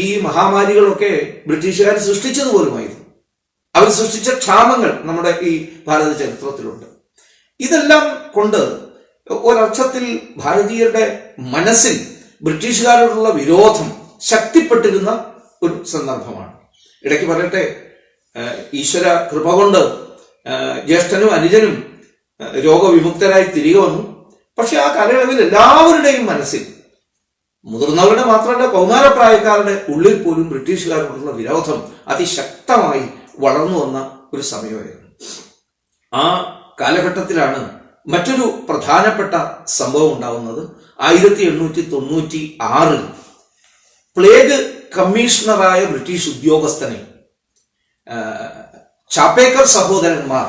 ഈ മഹാമാരികളൊക്കെ ബ്രിട്ടീഷുകാർ സൃഷ്ടിച്ചത് പോലുമായിരുന്നു. അവർ സൃഷ്ടിച്ച ക്ഷാമങ്ങൾ നമ്മുടെ ഈ ഭാരത ചരിത്രത്തിലുണ്ട്. ഇതെല്ലാം കൊണ്ട് ഒരർത്ഥത്തിൽ ഭാരതീയരുടെ മനസ്സിൽ ബ്രിട്ടീഷുകാരോടുള്ള വിരോധം ശക്തിപ്പെട്ടിരുന്ന ഒരു സന്ദർഭമാണ്. ഇടയ്ക്ക് പറയട്ടെ, ഈശ്വര കൃപ കൊണ്ട് ജ്യേഷ്ഠനും അനുജനും രോഗവിമുക്തരായി തിരികെ വന്നു. പക്ഷെ ആ കാലയളവിൽ എല്ലാവരുടെയും മനസ്സിൽ, മുതിർന്നവരുടെ മാത്രമല്ല കൗമാരപ്രായക്കാരുടെ ഉള്ളിൽ പോലും ബ്രിട്ടീഷുകാരോടുള്ള വിരോധം അതിശക്തമായി വളർന്നു വന്ന ഒരു സമയമായിരുന്നു. ആ കാലഘട്ടത്തിലാണ് മറ്റൊരു പ്രധാനപ്പെട്ട സംഭവം ഉണ്ടാവുന്നത്. 1896 പ്ലേഗ് കമ്മീഷണറായ ബ്രിട്ടീഷ് ഉദ്യോഗസ്ഥനെ ചാപ്പേക്കർ സഹോദരന്മാർ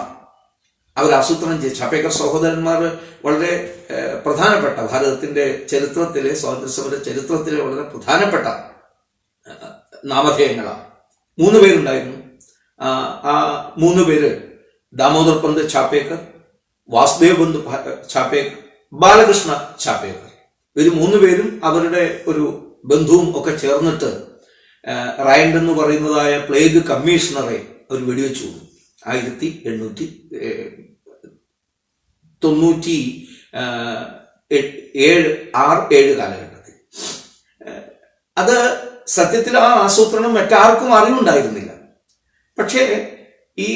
അവർ ആസൂത്രണം ചെയ്തു. ചാപ്പേക്കർ സഹോദരന്മാർ വളരെ പ്രധാനപ്പെട്ട ഭാരതത്തിന്റെ ചരിത്രത്തിലെ, സ്വാതന്ത്ര്യസമര ചരിത്രത്തിലെ വളരെ പ്രധാനപ്പെട്ട നാമധേയങ്ങളാണ്. 3 പേരുണ്ടായിരുന്നു. ആ 3 പേര് ദാമോദർ പന്ത് ചാപ്പേക്കർ, വാസുദേവ് ബന്ധു ചാപ്പേക്കർ, ബാലകൃഷ്ണ ചാപ്പേക്കർ. ഇവർ 3 പേരും അവരുടെ ഒരു ബന്ധുവും ഒക്കെ ചേർന്നിട്ട് റയൻഡ് എന്ന് പറയുന്നതായ പ്ലേഗ് കമ്മീഷണറെ അവർ വെടിവെച്ചു. 1897 കാലഘട്ടത്തിൽ. അത് സത്യത്തിൽ ആ ആസൂത്രണം മറ്റാർക്കും അറിവുണ്ടായിരുന്നില്ല. പക്ഷേ ഈ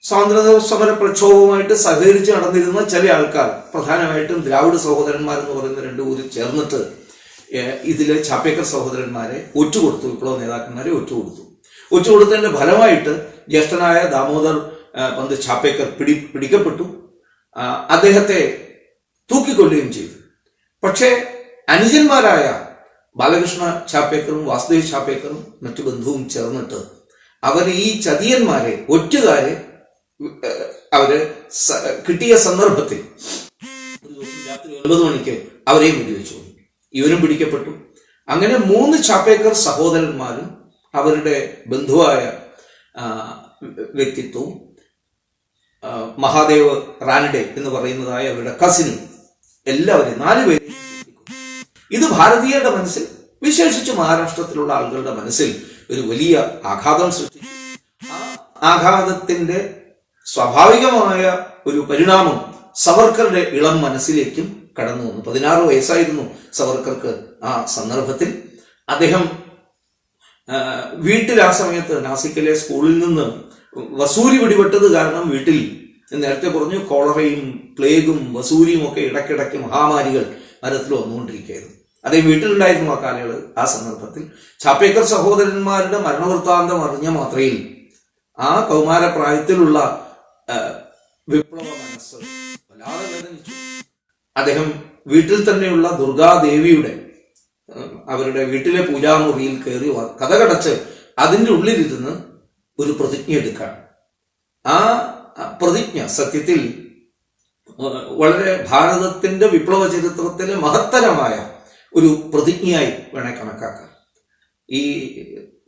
സ്വാതന്ത്ര്യ സമര പ്രക്ഷോഭവുമായിട്ട് സഹകരിച്ച് നടന്നിരുന്ന ചില ആൾക്കാർ, പ്രധാനമായിട്ടും ദ്രാവിഡ സഹോദരന്മാർ എന്ന് പറയുന്ന 2 കൂടി ചേർന്നിട്ട് ഇതിലെ ചാപ്പേക്കർ സഹോദരന്മാരെ ഒറ്റുകൊടുത്തു. വിപ്ലവ നേതാക്കന്മാരെ ഒറ്റുകൊടുത്തതിന്റെ ഫലമായിട്ട് ജ്യേഷ്ഠനായ ദാമോദർ പന്ത് ചാപ്പേക്കർ പിടിക്കപ്പെട്ടു. അദ്ദേഹത്തെ തൂക്കിക്കൊല്ലുകയും ചെയ്തു. പക്ഷേ അനുജന്മാരായ ബാലകൃഷ്ണ ചാപ്പേക്കറും വാസുദേവ് ചാപ്പേക്കറും മറ്റു ബന്ധുവും ചേർന്നിട്ട് അവർ ഈ ചതിയന്മാരെ, ഒറ്റുകാരെ അവര് കിട്ടിയ സന്ദർഭത്തിൽ രാത്രി 9 മണിക്ക് അവരെയും വെടിവെച്ചു. ഇവരും പിടിക്കപ്പെട്ടു. അങ്ങനെ 3 ചാപ്പേക്കർ സഹോദരന്മാരും അവരുടെ ബന്ധുവായ വ്യക്തിത്വവും മഹാദേവ് റാനഡെ എന്ന് പറയുന്നതായ അവരുടെ കസിനും എല്ലാവരെയും 4 പേരെയും. ഇത് ഭാരതീയരുടെ മനസ്സിൽ, വിശേഷിച്ച് മഹാരാഷ്ട്രത്തിലുള്ള ആളുകളുടെ മനസ്സിൽ ഒരു വലിയ ആഘാതം സൃഷ്ടിച്ചു. ആ ആഘാതത്തിന്റെ സ്വാഭാവികമായ ഒരു പരിണാമം സവർക്കറുടെ ഇളം മനസ്സിലേക്കും കടന്നു വന്നു. 16 വയസ്സായിരുന്നു സവർക്കർക്ക് ആ സന്ദർഭത്തിൽ. അദ്ദേഹം വീട്ടിൽ ആ സമയത്ത് നാസിക്കിലെ സ്കൂളിൽ നിന്ന് വസൂരി പിടിപെട്ടത് കാരണം വീട്ടിൽ, നേരത്തെ പറഞ്ഞു, കോളറയും പ്ലേഗും വസൂരിയും ഒക്കെ ഇടയ്ക്കിടയ്ക്ക് മഹാമാരികൾ ഭാരതത്തിൽ വന്നുകൊണ്ടിരിക്കുകയായിരുന്നു. അദ്ദേഹം വീട്ടിലുണ്ടായിരുന്നു ആ കാലയളവ്. ആ സന്ദർഭത്തിൽ ചാപ്പേക്കർ സഹോദരന്മാരുടെ മരണവൃത്താന്തം അറിഞ്ഞ മാത്രയിൽ ആ കൗമാരപ്രായത്തിലുള്ള വിപ്ലവ മനസ്സ് വല്ലാതെ വേദനിച്ചു. അദ്ദേഹം വീട്ടിൽ തന്നെയുള്ള ദുർഗാദേവിയുടെ, അവരുടെ വീട്ടിലെ പൂജാമുറിയിൽ കയറി കഥകടച്ച് അതിൻ്റെ ഉള്ളിലിരുന്ന് ഒരു പ്രതിജ്ഞ എടുക്കുകയാണ്. ആ പ്രതിജ്ഞ സത്യത്തിൽ വളരെ ഭാരതത്തിന്റെ വിപ്ലവ ചരിത്രത്തിലെ മഹത്തരമായ ഒരു പ്രതിജ്ഞയായി വേണേ കണക്കാക്കാം. ഈ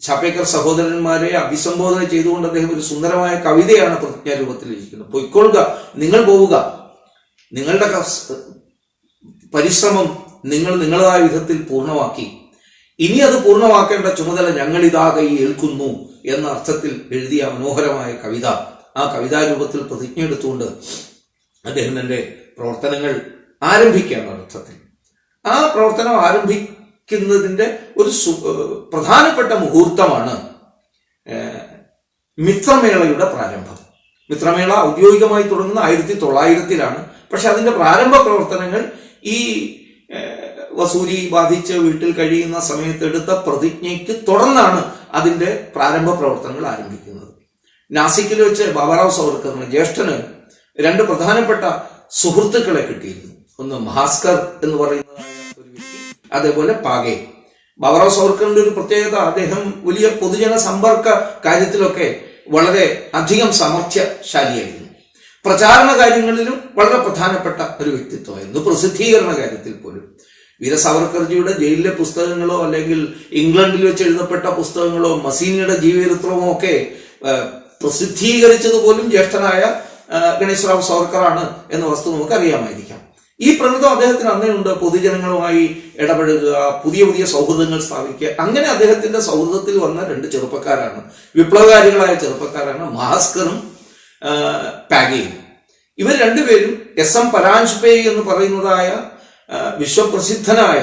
ചാപ്പേക്കർ സഹോദരന്മാരെ അഭിസംബോധന ചെയ്തുകൊണ്ട് അദ്ദേഹം ഒരു സുന്ദരമായ കവിതയാണ് പ്രതിജ്ഞാ രൂപത്തിൽ ഇരിക്കുന്നത്. പൊയ്ക്കൊള്ളുക, നിങ്ങൾ പോവുക, നിങ്ങളുടെ പരിശ്രമം നിങ്ങൾ നിങ്ങളതായ വിധത്തിൽ പൂർണ്ണമാക്കി, ഇനി അത് പൂർണ്ണമാക്കേണ്ട ചുമതല ഞങ്ങളിതാ കൈ ഏൽക്കുന്നു എന്ന അർത്ഥത്തിൽ എഴുതിയ മനോഹരമായ കവിത, ആ കവിതാരൂപത്തിൽ പ്രതിജ്ഞ എടുത്തുകൊണ്ട് അദ്ദേഹം തന്റെ പ്രവർത്തനങ്ങൾ ആരംഭിക്കുകയാണ്. അർത്ഥത്തിൽ ആ പ്രവർത്തനം ആരംഭിക്കുന്നതിന്റെ ഒരു പ്രധാനപ്പെട്ട മുഹൂർത്തമാണ് മിത്രമേളയുടെ പ്രാരംഭം. മിത്രമേള ഔദ്യോഗികമായി തുടങ്ങുന്ന 1900-ലാണ്. പക്ഷെ അതിന്റെ പ്രാരംഭ പ്രവർത്തനങ്ങൾ ഈ വസൂരി ബാധിച്ച് വീട്ടിൽ കഴിയുന്ന സമയത്ത് എടുത്ത പ്രതിജ്ഞയ്ക്ക് തുടർന്നാണ് അതിന്റെ പ്രാരംഭ പ്രവർത്തനങ്ങൾ ആരംഭിക്കുന്നത്. നാസിക്കിൽ വെച്ച് ബാബാറാവ് സവർക്കറിന് ജ്യേഷ്ഠന് 2 പ്രധാനപ്പെട്ട സുഹൃത്തുക്കളെ കിട്ടിയിരുന്നു. ഒന്ന് മഹാസ്കർ എന്ന് പറയുന്ന ഒരു വ്യക്തി, അതേപോലെ പാഗെ. ബാബാറാവ് സവർക്കറിന്റെ ഒരു പ്രത്യേകത, അദ്ദേഹം വലിയ പൊതുജന സമ്പർക്ക കാര്യത്തിലൊക്കെ വളരെ അധികം സാമർഥ്യശാലിയായിരുന്നു. പ്രചാരണ കാര്യങ്ങളിലും വളരെ പ്രധാനപ്പെട്ട ഒരു വ്യക്തിത്വമായിരുന്നു, പ്രസിദ്ധീകരണ കാര്യത്തിൽ പോലും. വീര സാവർക്കർജിയുടെ ജയിലിലെ പുസ്തകങ്ങളോ അല്ലെങ്കിൽ ഇംഗ്ലണ്ടിൽ വെച്ച് എഴുതപ്പെട്ട പുസ്തകങ്ങളോ മസീനിയുടെ ജീവചരിത്രമോ ഒക്കെ പ്രസിദ്ധീകരിച്ചത് പോലും ജ്യേഷ്ഠനായ ഗണേശ് റാവു സവർക്കറാണ് എന്ന വസ്തു നമുക്ക് അറിയാമായിരിക്കാം. ഈ പ്രകൃതം അദ്ദേഹത്തിന് അന്നേയുണ്ട്. പൊതുജനങ്ങളുമായി ഇടപെടുക, പുതിയ പുതിയ സൗഹൃദങ്ങൾ സ്ഥാപിക്കുക. അങ്ങനെ അദ്ദേഹത്തിന്റെ സൗഹൃദത്തിൽ വന്ന 2 ചെറുപ്പക്കാരാണ്, വിപ്ലവകാരികളായ ചെറുപ്പക്കാരാണ് മഹാസ്കറും പാഗയും. ഇവർ 2 പേരും SM പരാഞ്ജ്പേ എന്ന് പറയുന്നതായ വിശ്വപ്രസിദ്ധനായ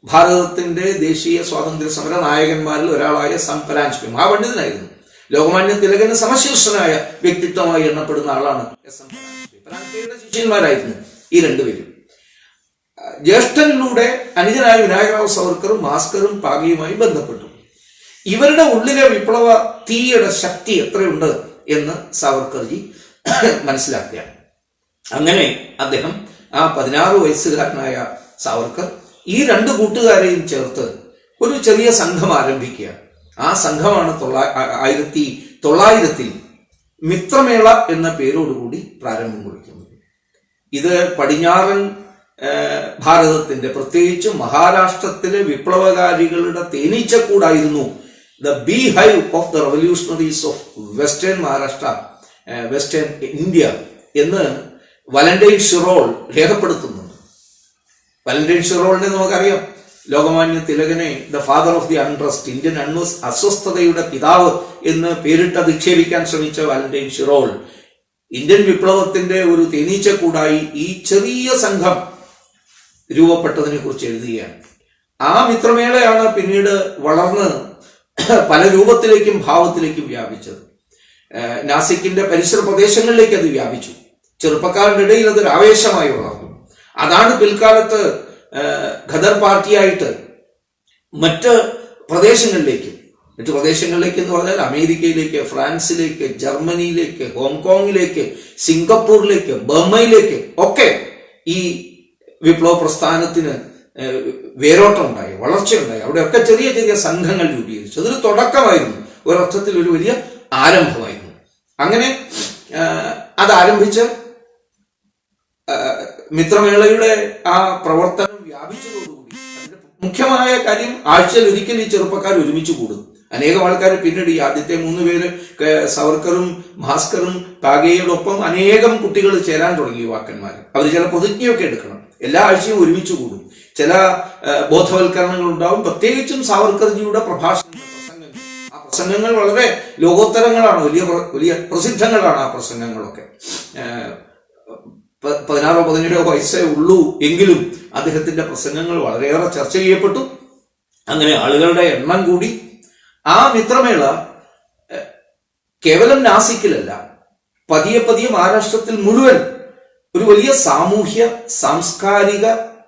ഭാരതത്തിന്റെ ദേശീയ സ്വാതന്ത്ര്യ സമര നായകന്മാരിൽ ഒരാളായ സം പരാഞ്ജ്പേ മഹാപണ്ഡിതനായിരുന്നു. ലോകമാന്യ തിലകന് സമശീർഷനായ വ്യക്തിത്വമായി എണ്ണപ്പെടുന്ന ആളാണ് SM പരാഞ്ജ്പേ. പരാഞ്ജ്പേയുടെ ശിഷ്യന്മാരായിരുന്നു ഈ 2 പേരും. ജ്യേഷ്ഠനിലൂടെ അനുജനായ വിനായകറാവു സവർക്കറും ഭാസ്കറും പാഗയുമായി ബന്ധപ്പെട്ടു. ഇവരുടെ ഉള്ളിലെ വിപ്ലവ തീയുടെ ശക്തി എത്രയുണ്ട് എന്ന് സാവർക്കർജി മനസ്സിലാക്കുകയാണ്. അങ്ങനെ അദ്ദേഹം ആ 16 വയസ്സുകാരനായ സാവർക്കർ ഈ 2 കൂട്ടുകാരെയും ചേർത്ത് ഒരു ചെറിയ സംഘം ആരംഭിക്കുക. ആ സംഘമാണ് 1900-ൽ മിത്രമേള എന്ന പേരോടുകൂടി പ്രാരംഭം കുറിക്കുന്നത്. ഇത് പടിഞ്ഞാറൻ ഭാരതത്തിന്റെ, പ്രത്യേകിച്ച് മഹാരാഷ്ട്രത്തിലെ വിപ്ലവകാരികളുടെ തേനീച്ചക്കൂടായിരുന്നു. The bee hive of the revolutionaries of western Maharashtra, western India എന്ന് വലന്റൈൻ ഷിറോൾ രേഖപ്പെടുത്തുന്നുണ്ട്. വലന്റൈൻ ഷിറോളിനെ നമുക്കറിയാം, ലോകമാന്യ തിലകനെ the father of the unrest, Indian അസ്വസ്ഥതയുടെ പിതാവ് എന്ന് പേരിട്ട് അധിക്ഷേപിക്കാൻ ശ്രമിച്ച വലന്റൈൻ ഷിറോൾ ഇന്ത്യൻ വിപ്ലവത്തിന്റെ ഒരു തേനീച്ചക്കൂടായി ഈ ചെറിയ സംഘം രൂപപ്പെട്ടതിനെ കുറിച്ച് എഴുതുകയാണ്. ആ മിത്രമേളയാണ് പിന്നീട് വളർന്ന് പല രൂപത്തിലേക്കും ഭാവത്തിലേക്കും വ്യാപിച്ചത്. നാസിക്കിന്റെ പരിസര പ്രദേശങ്ങളിലേക്ക് അത് വ്യാപിച്ചു. ചെറുപ്പക്കാരുടെ ഇടയിൽ അതൊരു ആവേശമായി വളർന്നു. അതാണ് പിൽക്കാലത്ത് ഖദർ പാർട്ടിയായിട്ട് മറ്റ് പ്രദേശങ്ങളിലേക്ക് എന്ന് പറഞ്ഞാൽ അമേരിക്കയിലേക്ക്, ഫ്രാൻസിലേക്ക്, ജർമ്മനിയിലേക്ക്, ഹോങ്കോങ്ങിലേക്ക്, സിംഗപ്പൂരിലേക്ക്, ബർമയിലേക്ക് ഒക്കെ ഈ വിപ്ലവ പ്രസ്ഥാനത്തിന് വേരോട്ടമുണ്ടായി, വളർച്ചയുണ്ടായി. അവിടെയൊക്കെ ചെറിയ ചെറിയ സംഘങ്ങൾ രൂപീകരിച്ചു. അതൊരു തുടക്കമായിരുന്നു, ഒരർത്ഥത്തിൽ ഒരു വലിയ ആരംഭമായിരുന്നു. അങ്ങനെ അതാരംഭിച്ച് മിത്രമേളയുടെ ആ പ്രവർത്തനം വ്യാപിച്ചതോടുകൂടി അതിന്റെ മുഖ്യമായ കാര്യം, ആഴ്ചയിൽ ഒരിക്കൽ ഈ ചെറുപ്പക്കാർ ഒരുമിച്ച് കൂടും. അനേകം ആൾക്കാർ പിന്നീട് ഈ ആദ്യത്തെ 3 പേര് സവർക്കറും ഭാസ്കറും പാഗയോടൊപ്പം അനേകം കുട്ടികൾ ചേരാൻ തുടങ്ങി, യുവാക്കന്മാർ. അവർ ചില പ്രതിജ്ഞയൊക്കെ എടുക്കണം. എല്ലാ ആഴ്ചയും ഒരുമിച്ച് കൂടും. ചില ബോധവൽക്കരണങ്ങൾ ഉണ്ടാവും. പ്രത്യേകിച്ചും സാവർക്കർജിയുടെ പ്രഭാഷണങ്ങൾ, പ്രസംഗങ്ങൾ. ആ പ്രസംഗങ്ങൾ വളരെ ലോകോത്തരങ്ങളാണ്, വലിയ വലിയ പ്രസിദ്ധങ്ങളാണ് ആ പ്രസംഗങ്ങളൊക്കെ. 16-17 വയസ്സേ ഉള്ളൂ എങ്കിലും അദ്ദേഹത്തിന്റെ പ്രസംഗങ്ങൾ വളരെയേറെ ചർച്ച ചെയ്യപ്പെട്ടു. അങ്ങനെ ആളുകളുടെ എണ്ണം കൂടി. ആ മിത്രമേള കേവലം നാസിക്കിലല്ല, പതിയെ പതിയെ മഹാരാഷ്ട്രത്തിൽ മുഴുവൻ ഒരു വലിയ സാമൂഹ്യ, സാംസ്കാരിക,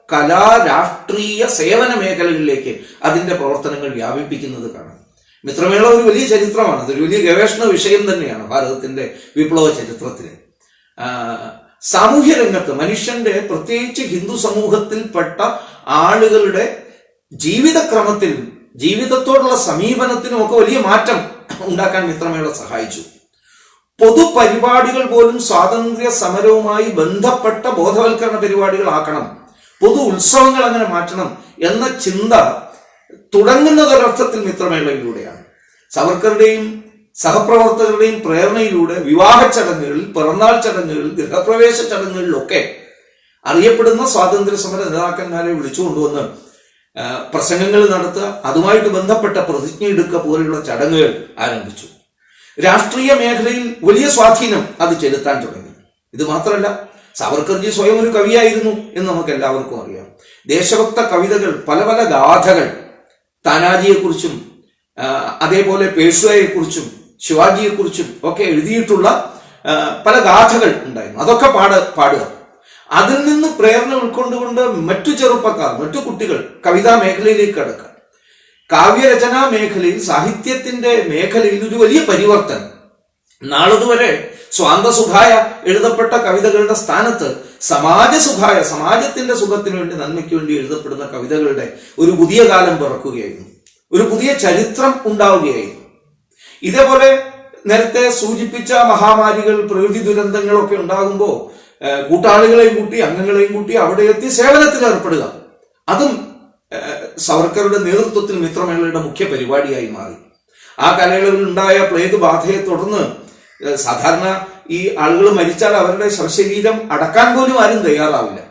കലാ, രാഷ്ട്രീയ സേവന മേഖലകളിലേക്ക് അതിന്റെ പ്രവർത്തനങ്ങൾ വ്യാപിപ്പിക്കുന്നത് കാണാം. മിത്രമേള ഒരു വലിയ ചരിത്രമാണ്. അതൊരു വലിയ ഗവേഷണ വിഷയം തന്നെയാണ് ഭാരതത്തിന്റെ വിപ്ലവ ചരിത്രത്തിന്. സാമൂഹ്യ രംഗത്ത് മനുഷ്യന്റെ, പ്രത്യേകിച്ച് ഹിന്ദു സമൂഹത്തിൽപ്പെട്ട ആളുകളുടെ ജീവിതക്രമത്തിലും ജീവിതത്തോടുള്ള സമീപനത്തിനും ഒക്കെ വലിയ മാറ്റം ഉണ്ടാക്കാൻ മിത്രമേള സഹായിച്ചു. പൊതുപരിപാടികൾ പോലും സ്വാതന്ത്ര്യ സമരവുമായി ബന്ധപ്പെട്ട ബോധവൽക്കരണ പരിപാടികളാക്കണം, പൊതു ഉത്സവങ്ങൾ അങ്ങനെ മാറ്റണം എന്ന ചിന്ത തുടങ്ങുന്നതൊരർത്ഥത്തിൽ മിത്രമേളയിലൂടെയാണ്. സവർക്കറുടെയും സഹപ്രവർത്തകരുടെയും പ്രേരണയിലൂടെ വിവാഹ ചടങ്ങുകളിൽ, പിറന്നാൾ ചടങ്ങുകളിൽ, ഗൃഹപ്രവേശ ചടങ്ങുകളിലൊക്കെ അറിയപ്പെടുന്ന സ്വാതന്ത്ര്യ സമര നേതാക്കന്മാരെ വിളിച്ചുകൊണ്ടുവന്ന് പ്രസംഗങ്ങൾ നടത്തുക, അതുമായിട്ട് ബന്ധപ്പെട്ട പ്രതിജ്ഞ എടുക്കുക പോലെയുള്ള ചടങ്ങുകൾ ആരംഭിച്ചു. രാഷ്ട്രീയ മേഖലയിൽ വലിയ സ്വാധീനം അത് ചെലുത്താൻ തുടങ്ങി. ഇത് മാത്രമല്ല, സാവർക്കർജി സ്വയം ഒരു കവിയായിരുന്നു എന്ന് നമുക്ക് എല്ലാവർക്കും അറിയാം. ദേശഭക്ത കവിതകൾ, പല പല ഗാഥകൾ താനാജിയെക്കുറിച്ചും അതേപോലെ പേഷ്വയെക്കുറിച്ചും ശിവാജിയെക്കുറിച്ചും ഒക്കെ എഴുതിയിട്ടുള്ള പല ഗാഥകൾ ഉണ്ടായിരുന്നു. അതൊക്കെ പാടുക. അതിൽ നിന്ന് പ്രേരണ ഉൾക്കൊണ്ടുകൊണ്ട് മറ്റു ചെറുപ്പക്കാർ, മറ്റു കുട്ടികൾ കവിതാ മേഖലയിലേക്ക് കടക്കുക. കാവ്യരചനാ മേഖലയിൽ, സാഹിത്യത്തിന്റെ മേഖലയിൽ ഒരു വലിയ പരിവർത്തനം. നാളതുവരെ സ്വാന്തസുഖായ എഴുതപ്പെട്ട കവിതകളുടെ സ്ഥാനത്ത് സമാജസുഖായ, സമാജത്തിന്റെ സുഖത്തിന് വേണ്ടി, നന്മയ്ക്ക് വേണ്ടി എഴുതപ്പെടുന്ന കവിതകളുടെ ഒരു പുതിയ കാലം പിറക്കുകയായിരുന്നു. ഒരു പുതിയ ചരിത്രം ഉണ്ടാവുകയായിരുന്നു. ഇതേപോലെ നേരത്തെ സൂചിപ്പിച്ച മഹാമാരികൾ, പ്രകൃതി ദുരന്തങ്ങളൊക്കെ ഉണ്ടാകുമ്പോൾ കൂട്ടാളികളെയും കൂട്ടി, അംഗങ്ങളെയും കൂട്ടി അവിടെ എത്തി സേവനത്തിൽ ഏർപ്പെടുക, അതും സവർക്കറുടെ നേതൃത്വത്തിൽ മിത്രമേളയുടെ മുഖ്യ പരിപാടിയായി മാറി. ആ കാലയളവിൽ ഉണ്ടായ പ്ലേഗ് ബാധയെ തുടർന്ന് സാധാരണ ഈ ആളുകൾ മരിച്ചാൽ അവരുടെ ശവശരീരം അടക്കാൻ പോലും ആരും തയ്യാറാവില്ല.